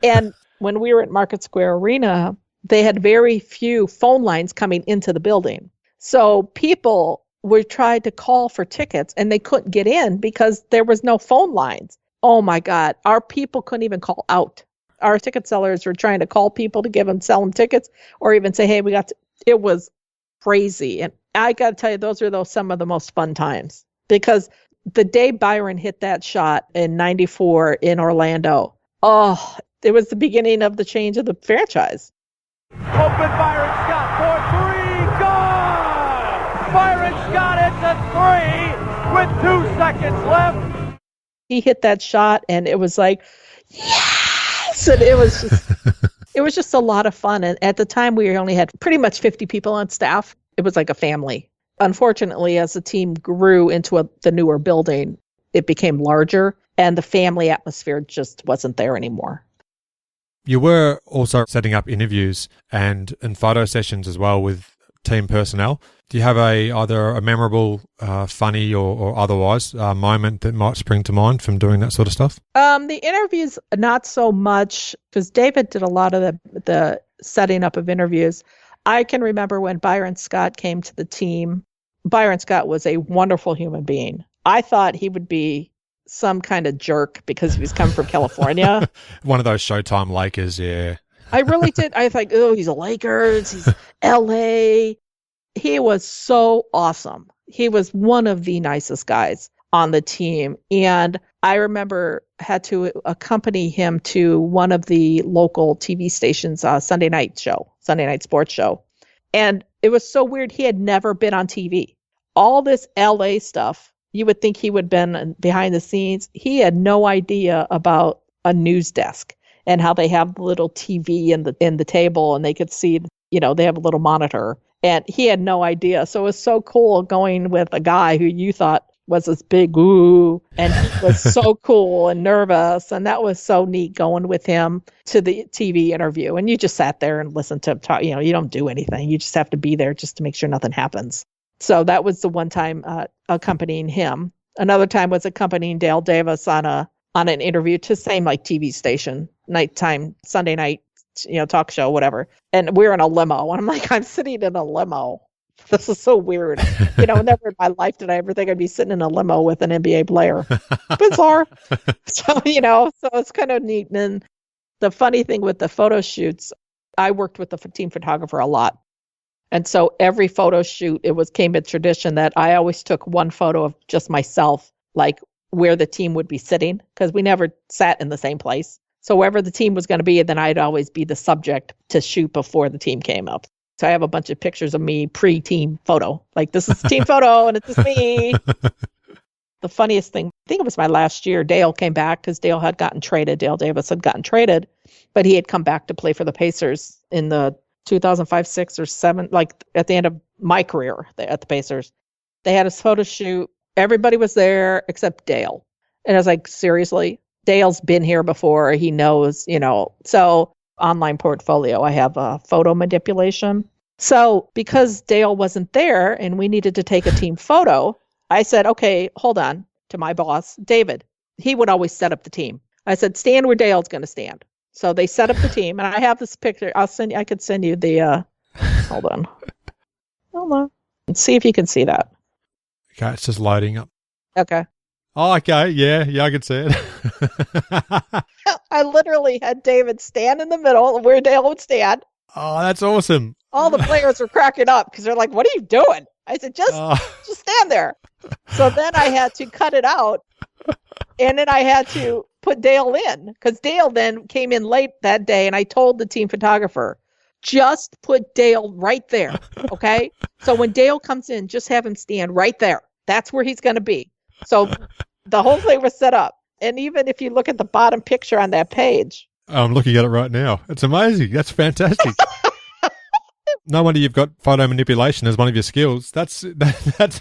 And when we were at Market Square Arena, they had very few phone lines coming into the building. So people were trying to call for tickets, and they couldn't get in because there was no phone lines. Oh my God, our people couldn't even call out. Our ticket sellers were trying to call people to sell them tickets, or even say, hey, it was crazy. And I got to tell you, those are some of the most fun times, because the day Byron hit that shot in 94 in Orlando, it was the beginning of the change of the franchise. Open Byron Scott for 3, gone! Byron Scott into 3 with 2 seconds left. He hit that shot, and it was like, yes! And it was just a lot of fun. And at the time, we only had pretty much 50 people on staff. it was like a family. Unfortunately, as the team grew into the newer building, it became larger, and the family atmosphere just wasn't there anymore. You were also setting up interviews and photo sessions as well with team personnel. Do you have either a memorable, funny or otherwise moment that might spring to mind from doing that sort of stuff? The interviews, not so much, because David did a lot of the setting up of interviews. I can remember when Byron Scott came to the team. Byron Scott was a wonderful human being. I thought he would be some kind of jerk because he was coming from California. One of those Showtime Lakers, yeah. I really did. I thought, oh, he's a Lakers, he's LA. He was so awesome. He was one of the nicest guys on the team. And I remember had to accompany him to one of the local TV stations' Sunday night sports show. And it was so weird. He had never been on TV. All this LA stuff, you would think he would have been behind the scenes. He had no idea about a news desk and how they have the little TV in the table, and they could see, they have a little monitor. And he had no idea. So it was so cool going with a guy who you thought was this big ooh, and he was so cool and nervous. And that was so neat going with him to the TV interview. And you just sat there and listened to him talk. You don't do anything. You just have to be there just to make sure nothing happens. So that was the one time accompanying him. Another time was accompanying Dale Davis on an interview to same like TV station, nighttime, Sunday night, talk show, whatever. And we're in a limo. And I'm like, I'm sitting in a limo. This is so weird. Never in my life did I ever think I'd be sitting in a limo with an NBA player. Bizarre. So it's kind of neat. And the funny thing with the photo shoots, I worked with the team photographer a lot. And so every photo shoot, came a tradition that I always took one photo of just myself, like where the team would be sitting, because we never sat in the same place. So wherever the team was going to be, then I'd always be the subject to shoot before the team came up. So I have a bunch of pictures of me pre-team photo. Like, this is team photo, and it's just me. The funniest thing, I think it was my last year, Dale came back because Dale had gotten traded. Dale Davis had gotten traded, but he had come back to play for the Pacers in the 2005, 6, or 7, like at the end of my career at the Pacers. They had a photo shoot. Everybody was there except Dale. And I was like, seriously? Dale's been here before. He knows, So online portfolio, I have a photo manipulation. So because Dale wasn't there and we needed to take a team photo, I said, okay, hold on, to my boss, David. He would always set up the team. I said, stand where Dale's going to stand. So they set up the team, and I have this picture. I could send you the, hold on. And see if you can see that. Okay, it's just loading up. Okay. Oh, okay. Yeah, I can see it. I literally had David stand in the middle where Dale would stand. Oh, that's awesome. All the players were cracking up because they're like, what are you doing? I said, just stand there. So then I had to cut it out, and then I had to put Dale in, because Dale then came in late that day, and I told the team photographer, just put Dale right there, okay? So when Dale comes in, just have him stand right there. That's where he's going to be. So the whole thing was set up. And even if you look at the bottom picture on that page. I'm looking at it right now. It's amazing. That's fantastic. No wonder you've got photo manipulation as one of your skills. That's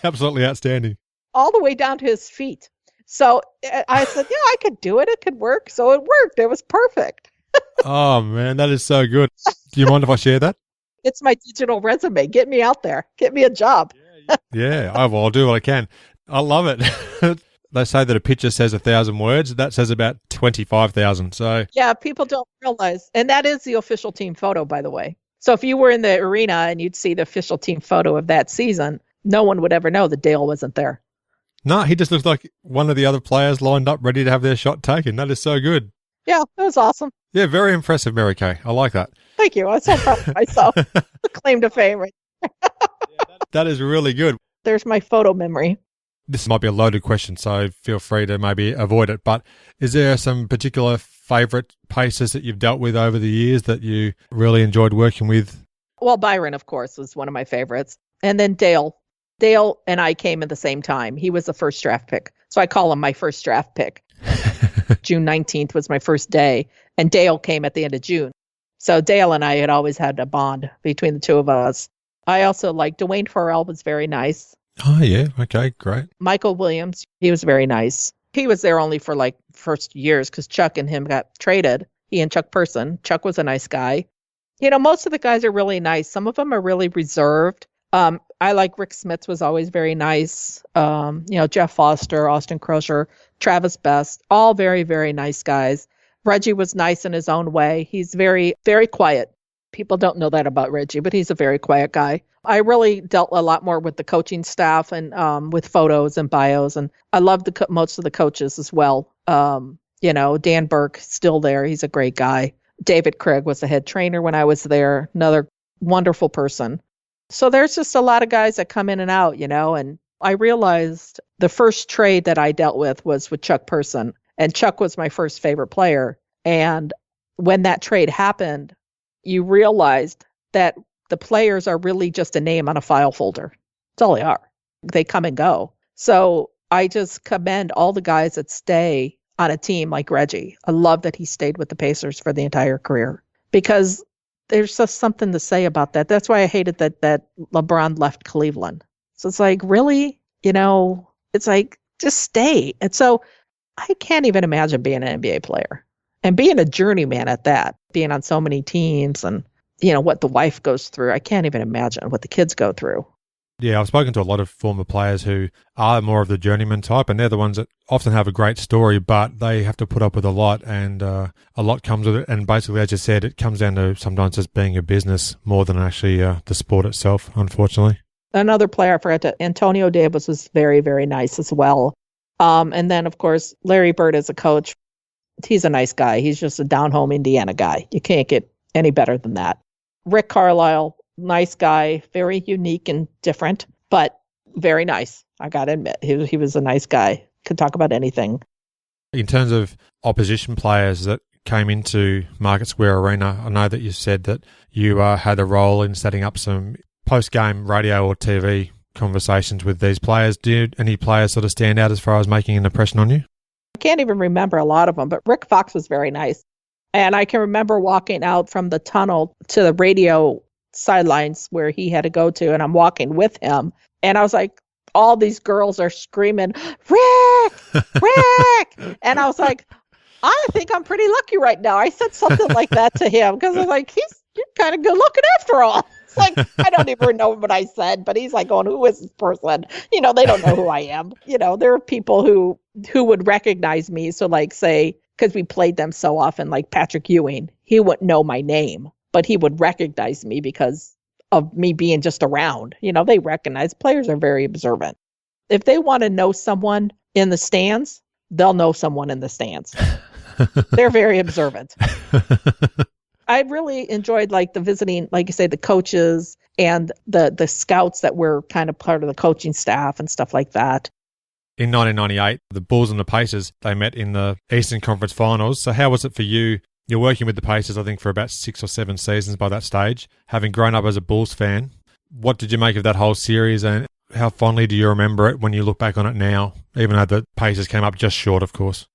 absolutely outstanding. All the way down to his feet. So I said, yeah, I could do it. It could work. So it worked. It was perfect. Oh, man, that is so good. Do you mind if I share that? It's my digital resume. Get me out there. Get me a job. Yeah, I'll do what I can. I love it. They say that a picture says 1,000 words. That says about 25,000. So yeah, people don't realize. And that is the official team photo, by the way. So if you were in the arena and you'd see the official team photo of that season, no one would ever know that Dale wasn't there. No, he just looks like one of the other players lined up ready to have their shot taken. That is so good. Yeah, that was awesome. Yeah, very impressive, MaryKay. I like that. Thank you. I'm so proud of myself. Claim to fame. Right? That is really good. There's my photo memory. This might be a loaded question, so feel free to maybe avoid it. But is there some particular favourite Pacers that you've dealt with over the years that you really enjoyed working with? Well, Byron, of course, was one of my favorites. And then Dale. Dale and I came at the same time. He was the first draft pick. So I call him my first draft pick. June 19th was my first day. And Dale came at the end of June. So Dale and I had always had a bond between the two of us. I also like Dwayne Farrell was very nice. Oh, yeah. Okay, great. Michael Williams, he was very nice. He was there only for like first years because Chuck and him got traded. He and Chuck Person. Chuck was a nice guy. You know, most of the guys are really nice. Some of them are really reserved. I like Rick Smits was always very nice. Jeff Foster, Austin Crosher, Travis Best, all very, very nice guys. Reggie was nice in his own way. He's very, very quiet. People don't know that about Reggie, but he's a very quiet guy. I really dealt a lot more with the coaching staff and with photos and bios, and I loved most of the coaches as well. Dan Burke, still there. He's a great guy. David Craig was the head trainer when I was there, another wonderful person. So there's just a lot of guys that come in and out, and I realized the first trade that I dealt with was with Chuck Person, and Chuck was my first favorite player. And when that trade happened, you realized that the players are really just a name on a file folder. That's all they are. They come and go. So I just commend all the guys that stay on a team like Reggie. I love that he stayed with the Pacers for the entire career because there's just something to say about that. That's why I hated that LeBron left Cleveland. So it's like, really? It's like, just stay. And so I can't even imagine being an NBA player and being a journeyman at that, being on so many teams and, what the wife goes through. I can't even imagine what the kids go through. Yeah, I've spoken to a lot of former players who are more of the journeyman type, and they're the ones that often have a great story, but they have to put up with a lot, and a lot comes with it. And basically, as you said, it comes down to sometimes just being a business more than actually the sport itself, unfortunately. Another player I forgot to, Antonio Davis was very, very nice as well. And then, of course, Larry Bird as a coach, he's a nice guy. He's just a down-home Indiana guy. You can't get any better than that. Rick Carlisle, nice guy, very unique and different, but very nice. I got to admit, he was a nice guy. Could talk about anything. In terms of opposition players that came into Market Square Arena, I know that you said that you had a role in setting up some post-game radio or TV conversations with these players. Did any players sort of stand out as far as making an impression on you? I can't even remember a lot of them, but Rick Fox was very nice. And I can remember walking out from the tunnel to the radio sidelines where he had to go to, and I'm walking with him. And I was like, all these girls are screaming, Rick, Rick. And I was like, I think I'm pretty lucky right now. I said something like that to him because I was like, you're kind of good looking after all. It's like, I don't even know what I said, but he's like going, who is this person? They don't know who I am. There are people who would recognize me. So like say, because we played them so often, like Patrick Ewing, he wouldn't know my name, but he would recognize me because of me being just around. They recognize, players are very observant. If they want to know someone in the stands, they'll know someone in the stands. They're very observant. I really enjoyed like the visiting, like you say, the coaches and the scouts that were kind of part of the coaching staff and stuff like that. In 1998, the Bulls and the Pacers, they met in the Eastern Conference Finals. So how was it for you? You're working with the Pacers, I think, for about 6 or 7 seasons by that stage. Having grown up as a Bulls fan, what did you make of that whole series, and how fondly do you remember it when you look back on it now, even though the Pacers came up just short, of course?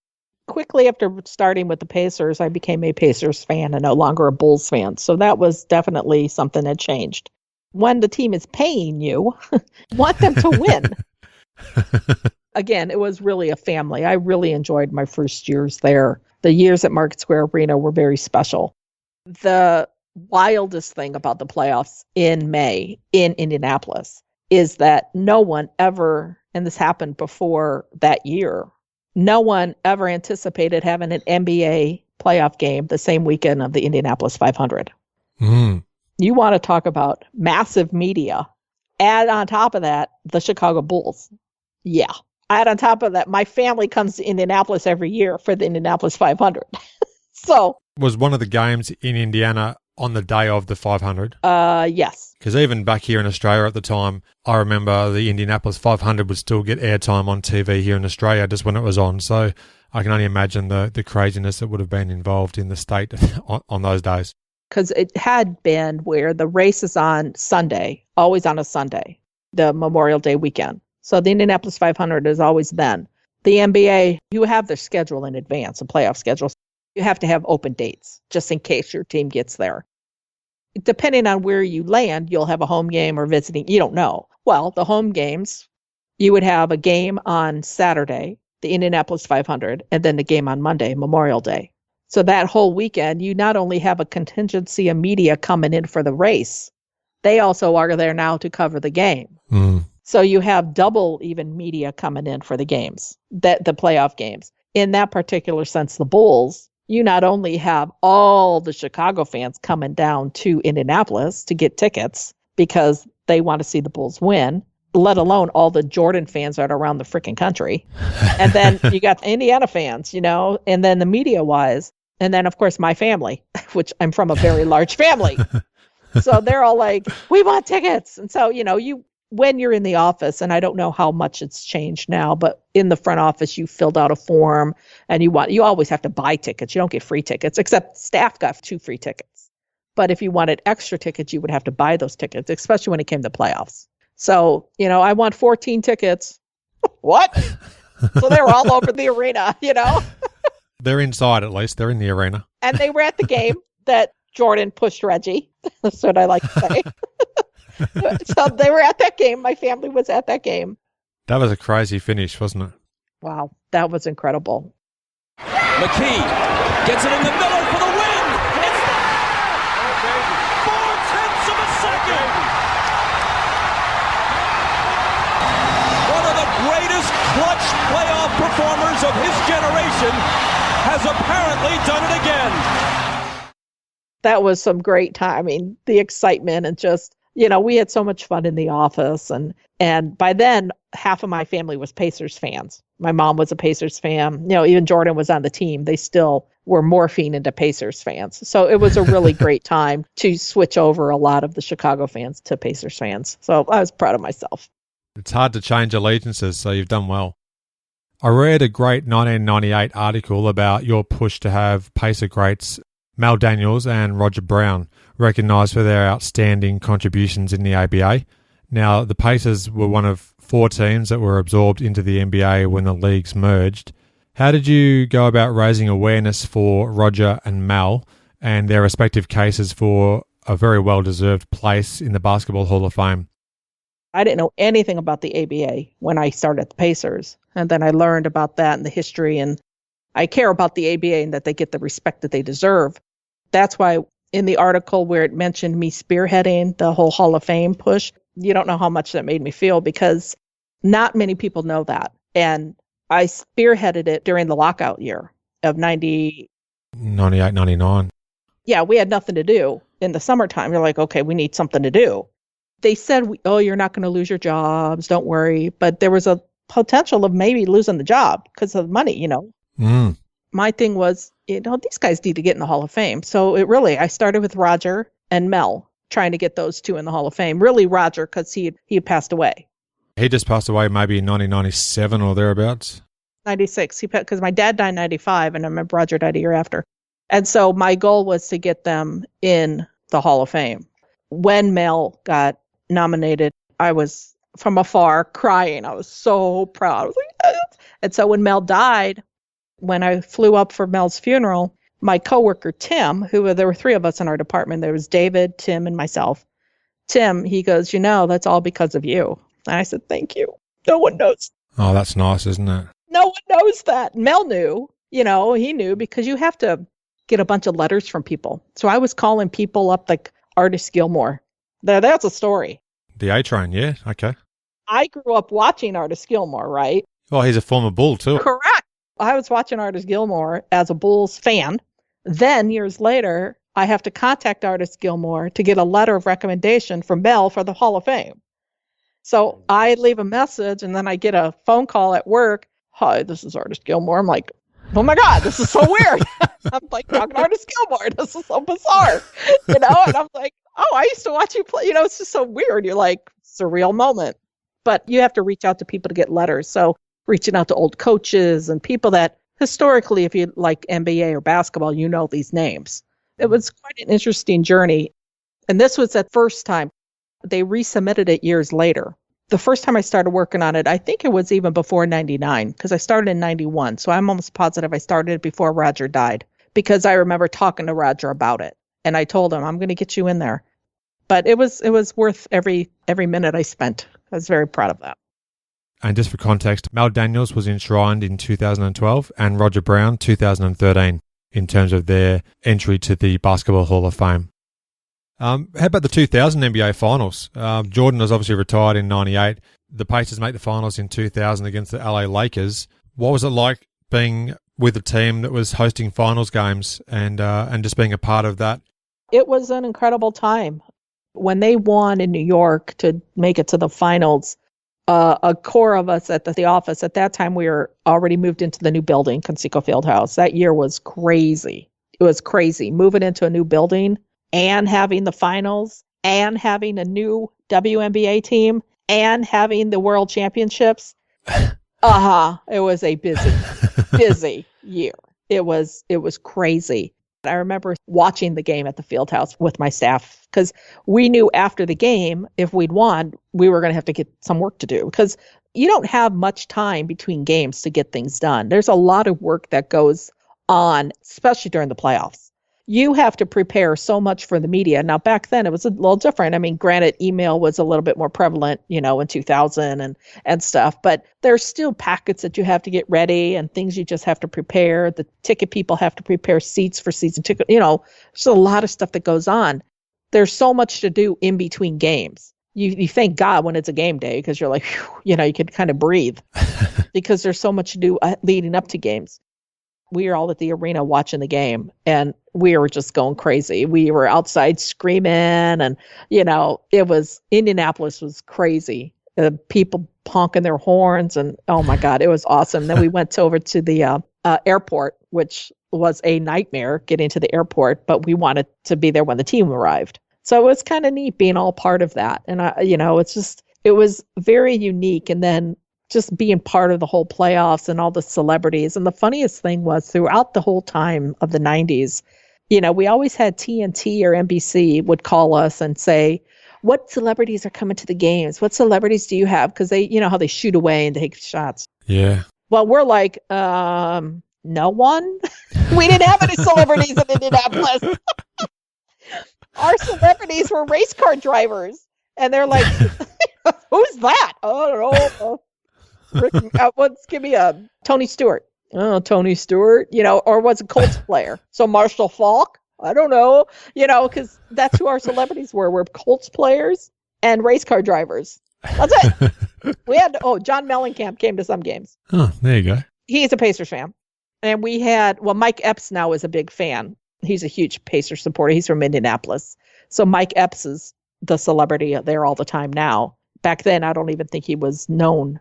Quickly after starting with the Pacers, I became a Pacers fan and no longer a Bulls fan. So that was definitely something that changed. When the team is paying you, want them to win. Again, it was really a family. I really enjoyed my first years there. The years at Market Square Arena were very special. The wildest thing about the playoffs in May in Indianapolis is that no one ever, and this happened before that year, no one ever anticipated having an NBA playoff game the same weekend of the Indianapolis 500. Mm. You want to talk about massive media. Add on top of that, the Chicago Bulls. Yeah. Add on top of that, my family comes to Indianapolis every year for the Indianapolis 500. So. Was one of the games in Indiana on the day of the 500? Yes. Because even back here in Australia at the time, I remember the Indianapolis 500 would still get airtime on TV here in Australia just when it was on. So I can only imagine the craziness that would have been involved in the state on those days. Because it had been where the race is on Sunday, always on a Sunday, the Memorial Day weekend. So the Indianapolis 500 is always then. The NBA, you have their schedule in advance, a playoff schedule. You have to have open dates just in case your team gets there. depending on where you land, you'll have a home game or visiting. You don't know. Well, the home games, you would have a game on Saturday, the Indianapolis 500, and then the game on Monday, Memorial Day. So that whole weekend, you not only have a contingency of media coming in for the race, they also are there now to cover the game. Mm. So you have double even media coming in for the games, the playoff games. In that particular sense, the Bulls, you not only have all the Chicago fans coming down to Indianapolis to get tickets because they want to see the Bulls win, let alone all the Jordan fans that are around the freaking country. And then you got Indiana fans, and then the media-wise. And then, of course, my family, which I'm from a very large family. So they're all like, we want tickets. And so, when you're in the office, and I don't know how much it's changed now, but in the front office, you filled out a form and you always have to buy tickets. You don't get free tickets, except staff got 2 free tickets. But if you wanted extra tickets, you would have to buy those tickets, especially when it came to playoffs. So, I want 14 tickets. What? So they were all over the arena, They're inside, at least. They're in the arena. And they were at the game that Jordan pushed Reggie. That's what I like to say. So they were at that game. My family was at that game. That was a crazy finish, wasn't it? Wow, that was incredible. McKee gets it in the middle for the win. It's there! 4/10 of a second. One of the greatest clutch playoff performers of his generation has apparently done it again. That was some great time. I mean, the excitement and just, we had so much fun in the office. And by then, half of my family was Pacers fans. My mom was a Pacers fan. Even Jordan was on the team. They still were morphing into Pacers fans. So it was a really great time to switch over a lot of the Chicago fans to Pacers fans. So I was proud of myself. It's hard to change allegiances, so you've done well. I read a great 1998 article about your push to have Pacer greats Mel Daniels and Roger Brown recognised for their outstanding contributions in the ABA. Now, the Pacers were one of 4 teams that were absorbed into the NBA when the leagues merged. How did you go about raising awareness for Roger and Mel and their respective cases for a very well-deserved place in the Basketball Hall of Fame? I didn't know anything about the ABA when I started at the Pacers. And then I learned about that and the history, and I care about the ABA and that they get the respect that they deserve. That's why in the article where it mentioned me spearheading the whole Hall of Fame push, you don't know how much that made me feel because not many people know that. And I spearheaded it during the lockout year of 98, 99. Yeah, we had nothing to do in the summertime. You're like, okay, we need something to do. They said, you're not going to lose your jobs. Don't worry. But there was a potential of maybe losing the job because of money, Mm. My thing was, these guys need to get in the Hall of Fame. So I started with Roger and Mel, trying to get those 2 in the Hall of Fame. Really Roger, because he had passed away. He just passed away maybe in 1997 or thereabouts. 96. Because my dad died in 95, and I remember Roger died a year after. And so my goal was to get them in the Hall of Fame. When Mel got nominated, I was from afar crying. I was so proud. I was like, yes. And so when Mel died, when I flew up for Mel's funeral, my coworker, Tim, there were 3 of us in our department. There was David, Tim, and myself. Tim, he goes, that's all because of you. And I said, thank you. No one knows. Oh, that's nice, isn't it? No one knows that. Mel knew, he knew because you have to get a bunch of letters from people. So I was calling people up like Artis Gilmore. That's a story. The A-Train, yeah, okay. I grew up watching Artis Gilmore, right? Well, he's a former Bull too. Correct. I was watching Artis Gilmore as a Bulls fan. Then years later, I have to contact Artis Gilmore to get a letter of recommendation from Mel for the Hall of Fame. So I leave a message and then I get a phone call at work. Hi, this is Artis Gilmore. I'm like, oh my God, this is so weird. I'm like talking to Artis Gilmore. This is so bizarre, And I'm like, I used to watch you play. It's just so weird. You're like, surreal moment. But you have to reach out to people to get letters. So reaching out to old coaches and people that historically, if you like NBA or basketball, these names. It was quite an interesting journey. And this was the first time. They resubmitted it years later. The first time I started working on it, I think it was even before 99, because I started in 91. So I'm almost positive I started it before Roger died, because I remember talking to Roger about it. And I told him, I'm going to get you in there. But it was worth every minute I spent. I was very proud of that. And just for context, Mel Daniels was enshrined in 2012 and Roger Brown 2013 in terms of their entry to the Basketball Hall of Fame. How about the 2000 NBA Finals? Jordan was obviously retired in 98. The Pacers make the finals in 2000 against the LA Lakers. What was it like being with a team that was hosting finals games and just being a part of that? It was an incredible time. When they won in New York to make it to the finals, a core of us at the office, at that time we were already moved into the new building, Conseco Fieldhouse. That year was crazy. It was crazy. Moving into a new building and having the finals and having a new WNBA team and having the world championships. It was a busy year. It was crazy. I remember watching the game at the Fieldhouse with my staff because we knew after the game, if we'd won, we were going to have to get some work to do because you don't have much time between games to get things done. There's a lot of work that goes on, especially during the playoffs. You have to prepare so much for the media. Now, back then, it was a little different. I mean, granted, email was a little bit more prevalent, in 2000 and stuff, but there's still packets that you have to get ready and things you just have to prepare. The ticket people have to prepare seats for season ticket. There's a lot of stuff that goes on. There's so much to do in between games. You thank God when it's a game day because you're like, you can kind of breathe because there's so much to do leading up to games. We were all at the arena watching the game and we were just going crazy. We were outside screaming and, Indianapolis was crazy. People honking their horns and, oh my God, it was awesome. Then we went over to the airport, which was a nightmare getting to the airport, but we wanted to be there when the team arrived. So it was kind of neat being all part of that. And, it was very unique. And then just being part of the whole playoffs and all the celebrities. And the funniest thing was throughout the whole time of the 90s, we always had TNT or NBC would call us and say, what celebrities are coming to the games? What celebrities do you have? Because they, how they shoot away and take shots. Yeah. Well, we're like, no one. We didn't have any celebrities in Indianapolis. Our celebrities were race car drivers. And they're like, who's that? Oh, I don't know. Give me a Tony Stewart. Oh, Tony Stewart, or was a Colts player. So Marshall Faulk, I don't know, because that's who our celebrities were. We're Colts players and race car drivers. That's it. We had, John Mellencamp came to some games. Oh, there you go. He's a Pacers fan. And we had, Mike Epps now is a big fan. He's a huge Pacers supporter. He's from Indianapolis. So Mike Epps is the celebrity there all the time now. Back then, I don't even think he was known.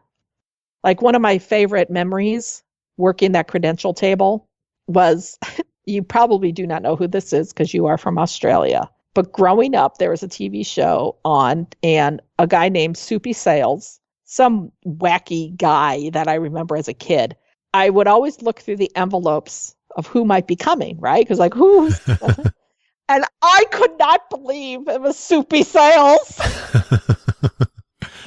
Like one of my favorite memories working that credential table was, you probably do not know who this is because you are from Australia. But growing up, there was a TV show on and a guy named Soupy Sales, some wacky guy that I remember as a kid. I would always look through the envelopes of who might be coming, right? Because who's... And I could not believe it was Soupy Sales.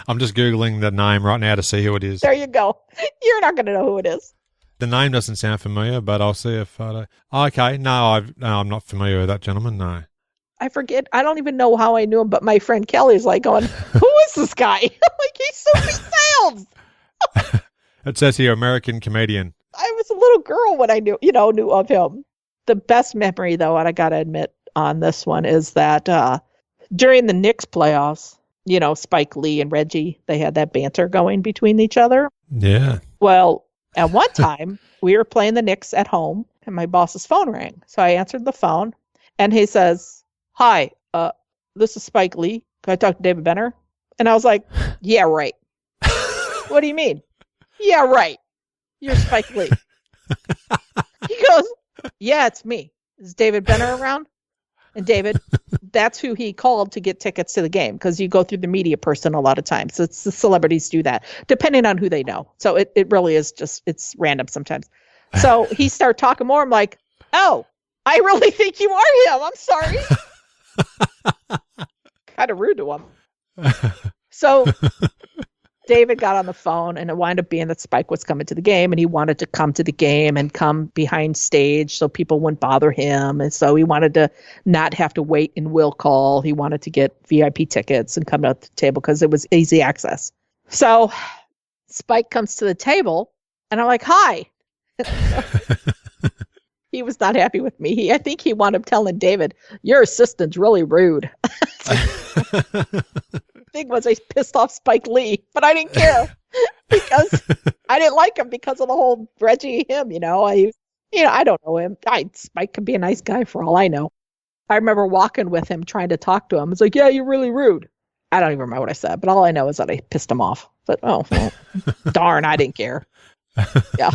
I'm just Googling the name right now to see who it is. There you go. You're not going to know who it is. The name doesn't sound familiar, but I'll see if I... Okay, no, I'm not familiar with that gentleman, no. I forget. I don't even know how I knew him, but my friend Kelly's like going, who is this guy? I'm like, he's Soupy Sales. It says here, American comedian. I was a little girl when I knew of him. The best memory, though, and I got to admit on this one, is that during the Knicks playoffs, Spike Lee and Reggie, they had that banter going between each other. Yeah. Well, at one time, we were playing the Knicks at home, and my boss's phone rang. So I answered the phone, and he says, hi, this is Spike Lee. Can I talk to David Benner? And I was like, yeah, right. What do you mean? Yeah, right. You're Spike Lee. He goes, yeah, it's me. Is David Benner around? And David, that's who he called to get tickets to the game because you go through the media person a lot of times. So it's the celebrities do that depending on who they know. So it really is it's random sometimes. So he started talking more. I'm like, oh, I really think you are him. I'm sorry. Kind of rude to him. So David got on the phone, and it wound up being that Spike was coming to the game, and he wanted to come to the game and come behind stage so people wouldn't bother him. And so he wanted to not have to wait in will call. He wanted to get VIP tickets and come to the table because it was easy access. So Spike comes to the table, and I'm like, hi. He was not happy with me. I think he wound up telling David, your assistant's really rude. Thing was, I pissed off Spike Lee, but I didn't care because I didn't like him because of the whole Reggie him. I don't know him. Spike could be a nice guy for all I know. I remember walking with him, trying to talk to him. It's like, yeah, you're really rude. I don't even remember what I said, but all I know is that I pissed him off. But darn, I didn't care. Yeah.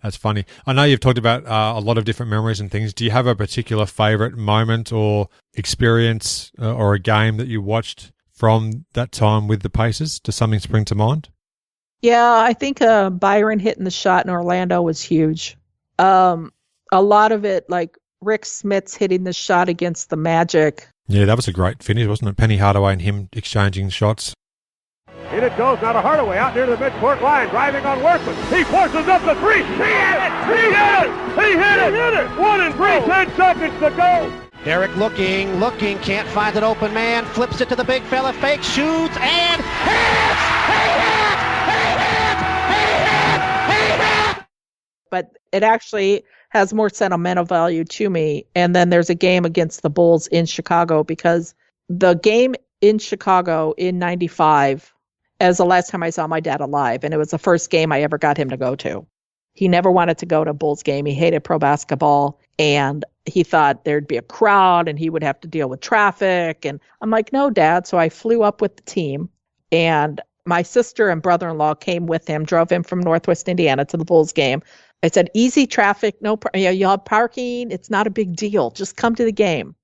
That's funny. I know you've talked about a lot of different memories and things. Do you have a particular favorite moment or experience or a game that you watched from that time with the Pacers? Does something spring to mind? Yeah, I think Byron hitting the shot in Orlando was huge. A lot of it, like Rick Smits hitting the shot against the Magic. Yeah, that was a great finish, wasn't it? Penny Hardaway and him exchanging shots. In it goes, now to Hardaway out near the midcourt line, driving on Workman. He forces up the three. He hit it! He hit it! He hit it! 1 and 3, 10 seconds to go. Derek looking, can't find an open man, flips it to the big fella, fake, shoots, and hits! He hit! But it actually has more sentimental value to me. And then there's a game against the Bulls in Chicago, because the game in Chicago in 95 as the last time I saw my dad alive, and it was the first game I ever got him to go to. He never wanted to go to a Bulls game. He hated pro basketball, and he thought there'd be a crowd and he would have to deal with traffic. And I'm like, no, Dad. So I flew up with the team, and my sister and brother-in-law came with him, drove him from Northwest Indiana to the Bulls game. I said, easy traffic, you'll have parking. It's not a big deal. Just come to the game.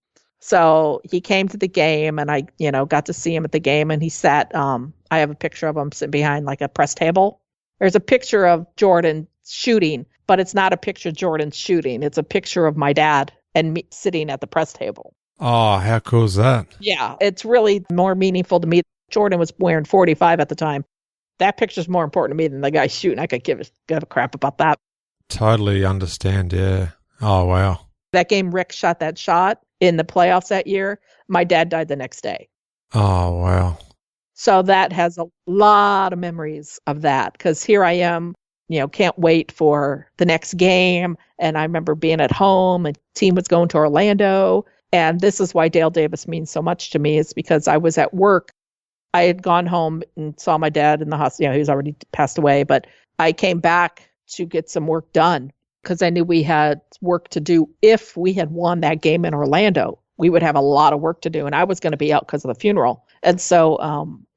So he came to the game, and I, got to see him at the game, and he sat, I have a picture of him sitting behind like a press table. There's a picture of Jordan shooting, but it's not a picture of Jordan shooting. It's a picture of my dad and me sitting at the press table. Oh, how cool is that? Yeah, it's really more meaningful to me. Jordan was wearing 45 at the time. That picture's more important to me than the guy shooting. I could give a crap about that. Totally understand, yeah. Oh, wow. That game, Rick shot that shot in the playoffs that year. My dad died the next day. Oh, wow. So that has a lot of memories of that, because here I am, can't wait for the next game. And I remember being at home, and team was going to Orlando. And this is why Dale Davis means so much to me, is because I was at work. I had gone home and saw my dad in the hospital. He was already passed away, but I came back to get some work done because I knew we had work to do. If we had won that game in Orlando, we would have a lot of work to do, and I was going to be out because of the funeral. And so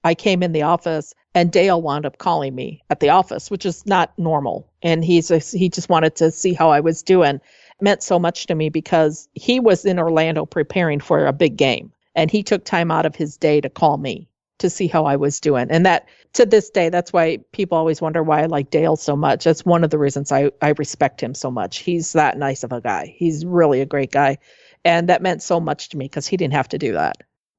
I came in the office, and Dale wound up calling me at the office, which is not normal. And he just wanted to see how I was doing. It meant so much to me because he was in Orlando preparing for a big game, and he took time out of his day to call me to see how I was doing. And that, to this day, that's why people always wonder why I like Dale so much. That's one of the reasons I respect him so much. He's that nice of a guy. He's really a great guy. And that meant so much to me because he didn't have to do that.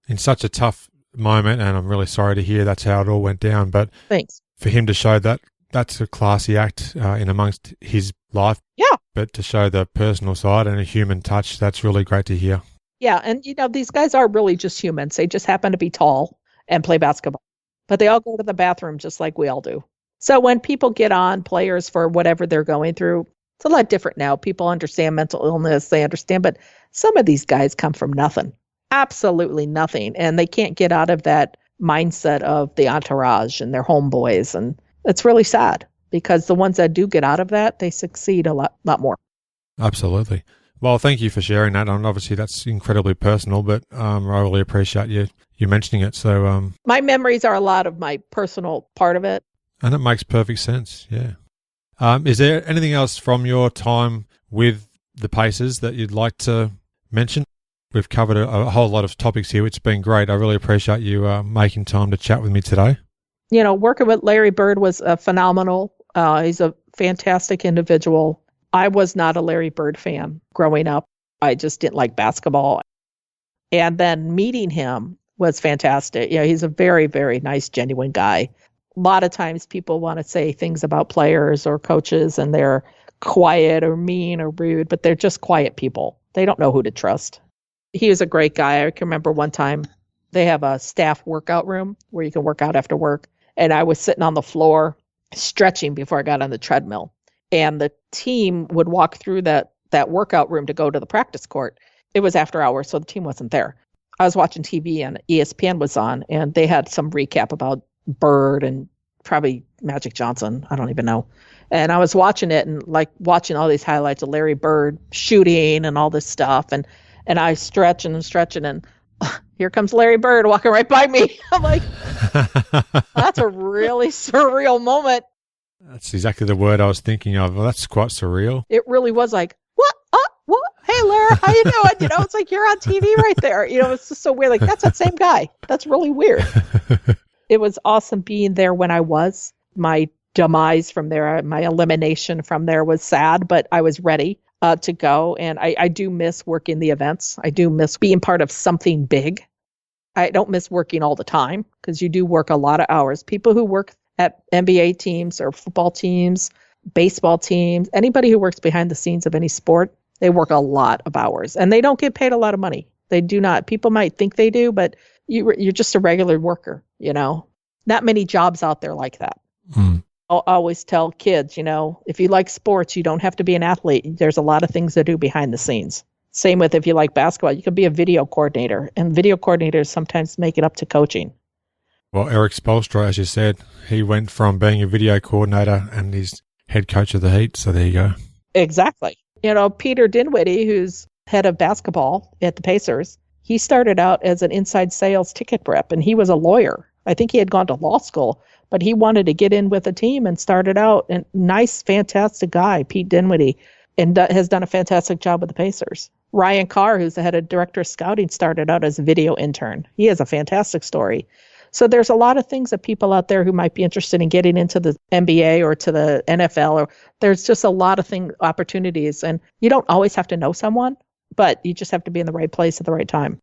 In such a tough moment, and I'm really sorry to hear that's how it all went down, but thanks. For him to show that, that's a classy act in amongst his life. Yeah. But to show the personal side and a human touch, that's really great to hear. Yeah, and these guys are really just humans. They just happen to be tall and play basketball. But they all go to the bathroom just like we all do. So when people get on players for whatever they're going through, it's a lot different now. People understand mental illness, they understand, but some of these guys come from nothing. Absolutely nothing. And they can't get out of that mindset of the entourage and their homeboys. And it's really sad because the ones that do get out of that, they succeed a lot more. Absolutely. Well, thank you for sharing that. And obviously that's incredibly personal, but I really appreciate you mentioning it. So my memories are a lot of my personal part of it. And it makes perfect sense. Yeah. Is there anything else from your time with the Pacers that you'd like to mention? We've covered a whole lot of topics here, which has been great. I really appreciate you making time to chat with me today. Working with Larry Bird was phenomenal. He's a fantastic individual. I was not a Larry Bird fan growing up. I just didn't like basketball. And then meeting him was fantastic. He's a very, very nice, genuine guy. A lot of times people want to say things about players or coaches and they're quiet or mean or rude, but they're just quiet people. They don't know who to trust. He was a great guy. I can remember one time they have a staff workout room where you can work out after work. And I was sitting on the floor stretching before I got on the treadmill. And the team would walk through that workout room to go to the practice court. It was after hours, so the team wasn't there. I was watching TV and ESPN was on, and they had some recap about Bird and probably Magic Johnson. I don't even know. And I was watching it and like watching all these highlights of Larry Bird shooting and all this stuff. And I stretching and here comes Larry Bird walking right by me. I'm like, that's a really surreal moment. That's exactly the word I was thinking of. Well, that's quite surreal. It really was like, what? Hey, Larry, how you doing? You know, it's like you're on TV right there. You know, it's just so weird. Like, that's that same guy. That's really weird. It was awesome being there when I was. My demise from there, my elimination from there was sad, but I was ready to go. And I do miss working the events. I do miss being part of something big. I don't miss working all the time because you do work a lot of hours. People who work at NBA teams or football teams, baseball teams, anybody who works behind the scenes of any sport, they work a lot of hours and they don't get paid a lot of money. They do not. People might think they do, but you're just a regular worker, you know. Not many jobs out there like that. I'll always tell kids, you know, if you like sports, you don't have to be an athlete. There's a lot of things to do behind the scenes. Same with if you like basketball, you could be a video coordinator, and video coordinators sometimes make it up to coaching. Well, Eric Spoelstra, as you said, he went from being a video coordinator and he's head coach of the Heat. So there you go. Exactly. You know, Peter Dinwiddie, who's head of basketball at the Pacers, he started out as an inside sales ticket rep, and he was a lawyer. I think he had gone to law school, but he wanted to get in with a team and started out. And nice, fantastic guy, Pete Dinwiddie, and has done a fantastic job with the Pacers. Ryan Carr, who's the head of director of scouting, started out as a video intern. He has a fantastic story. So there's a lot of things that people out there who might be interested in getting into the NBA or to the NFL, or there's just a lot of opportunities. And you don't always have to know someone, but you just have to be in the right place at the right time.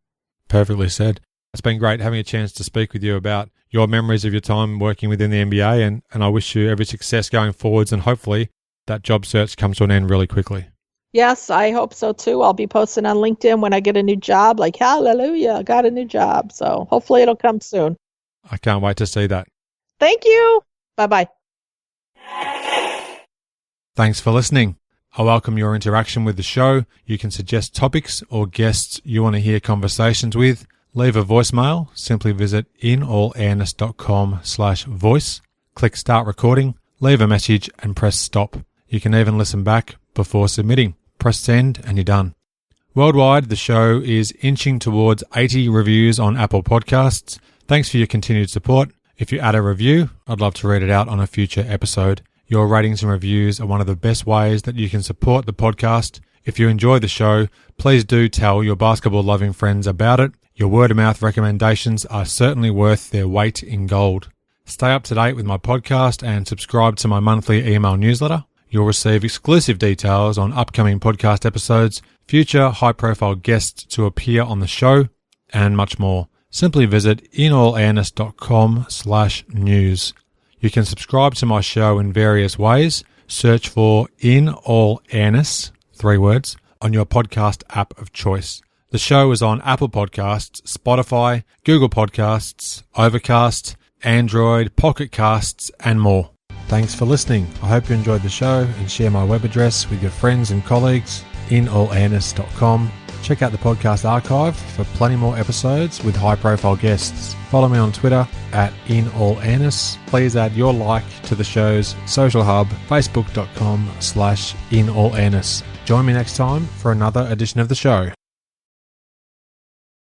Perfectly said. It's been great having a chance to speak with you about your memories of your time working within the NBA, and I wish you every success going forwards, and hopefully that job search comes to an end really quickly. Yes, I hope so too. I'll be posting on LinkedIn when I get a new job, like, hallelujah, I got a new job. So hopefully it'll come soon. I can't wait to see that. Thank you. Bye-bye. Thanks for listening. I welcome your interaction with the show. You can suggest topics or guests you want to hear conversations with. Leave a voicemail. Simply visit inallairness.com/voice. Click start recording, leave a message and press stop. You can even listen back before submitting. Press send and you're done. Worldwide, the show is inching towards 80 reviews on Apple Podcasts. Thanks for your continued support. If you add a review, I'd love to read it out on a future episode. Your ratings and reviews are one of the best ways that you can support the podcast. If you enjoy the show, please do tell your basketball-loving friends about it. Your word-of-mouth recommendations are certainly worth their weight in gold. Stay up to date with my podcast and subscribe to my monthly email newsletter. You'll receive exclusive details on upcoming podcast episodes, future high-profile guests to appear on the show, and much more. Simply visit inallairness.com/news. You can subscribe to my show in various ways. Search for In All Airness, 3 words, on your podcast app of choice. The show is on Apple Podcasts, Spotify, Google Podcasts, Overcast, Android, Pocket Casts, and more. Thanks for listening. I hope you enjoyed the show and share my web address with your friends and colleagues, inallairness.com. Check out the podcast archive for plenty more episodes with high-profile guests. Follow me on Twitter at inallairness. Please add your like to the show's social hub, facebook.com/inallairness. Join me next time for another edition of the show.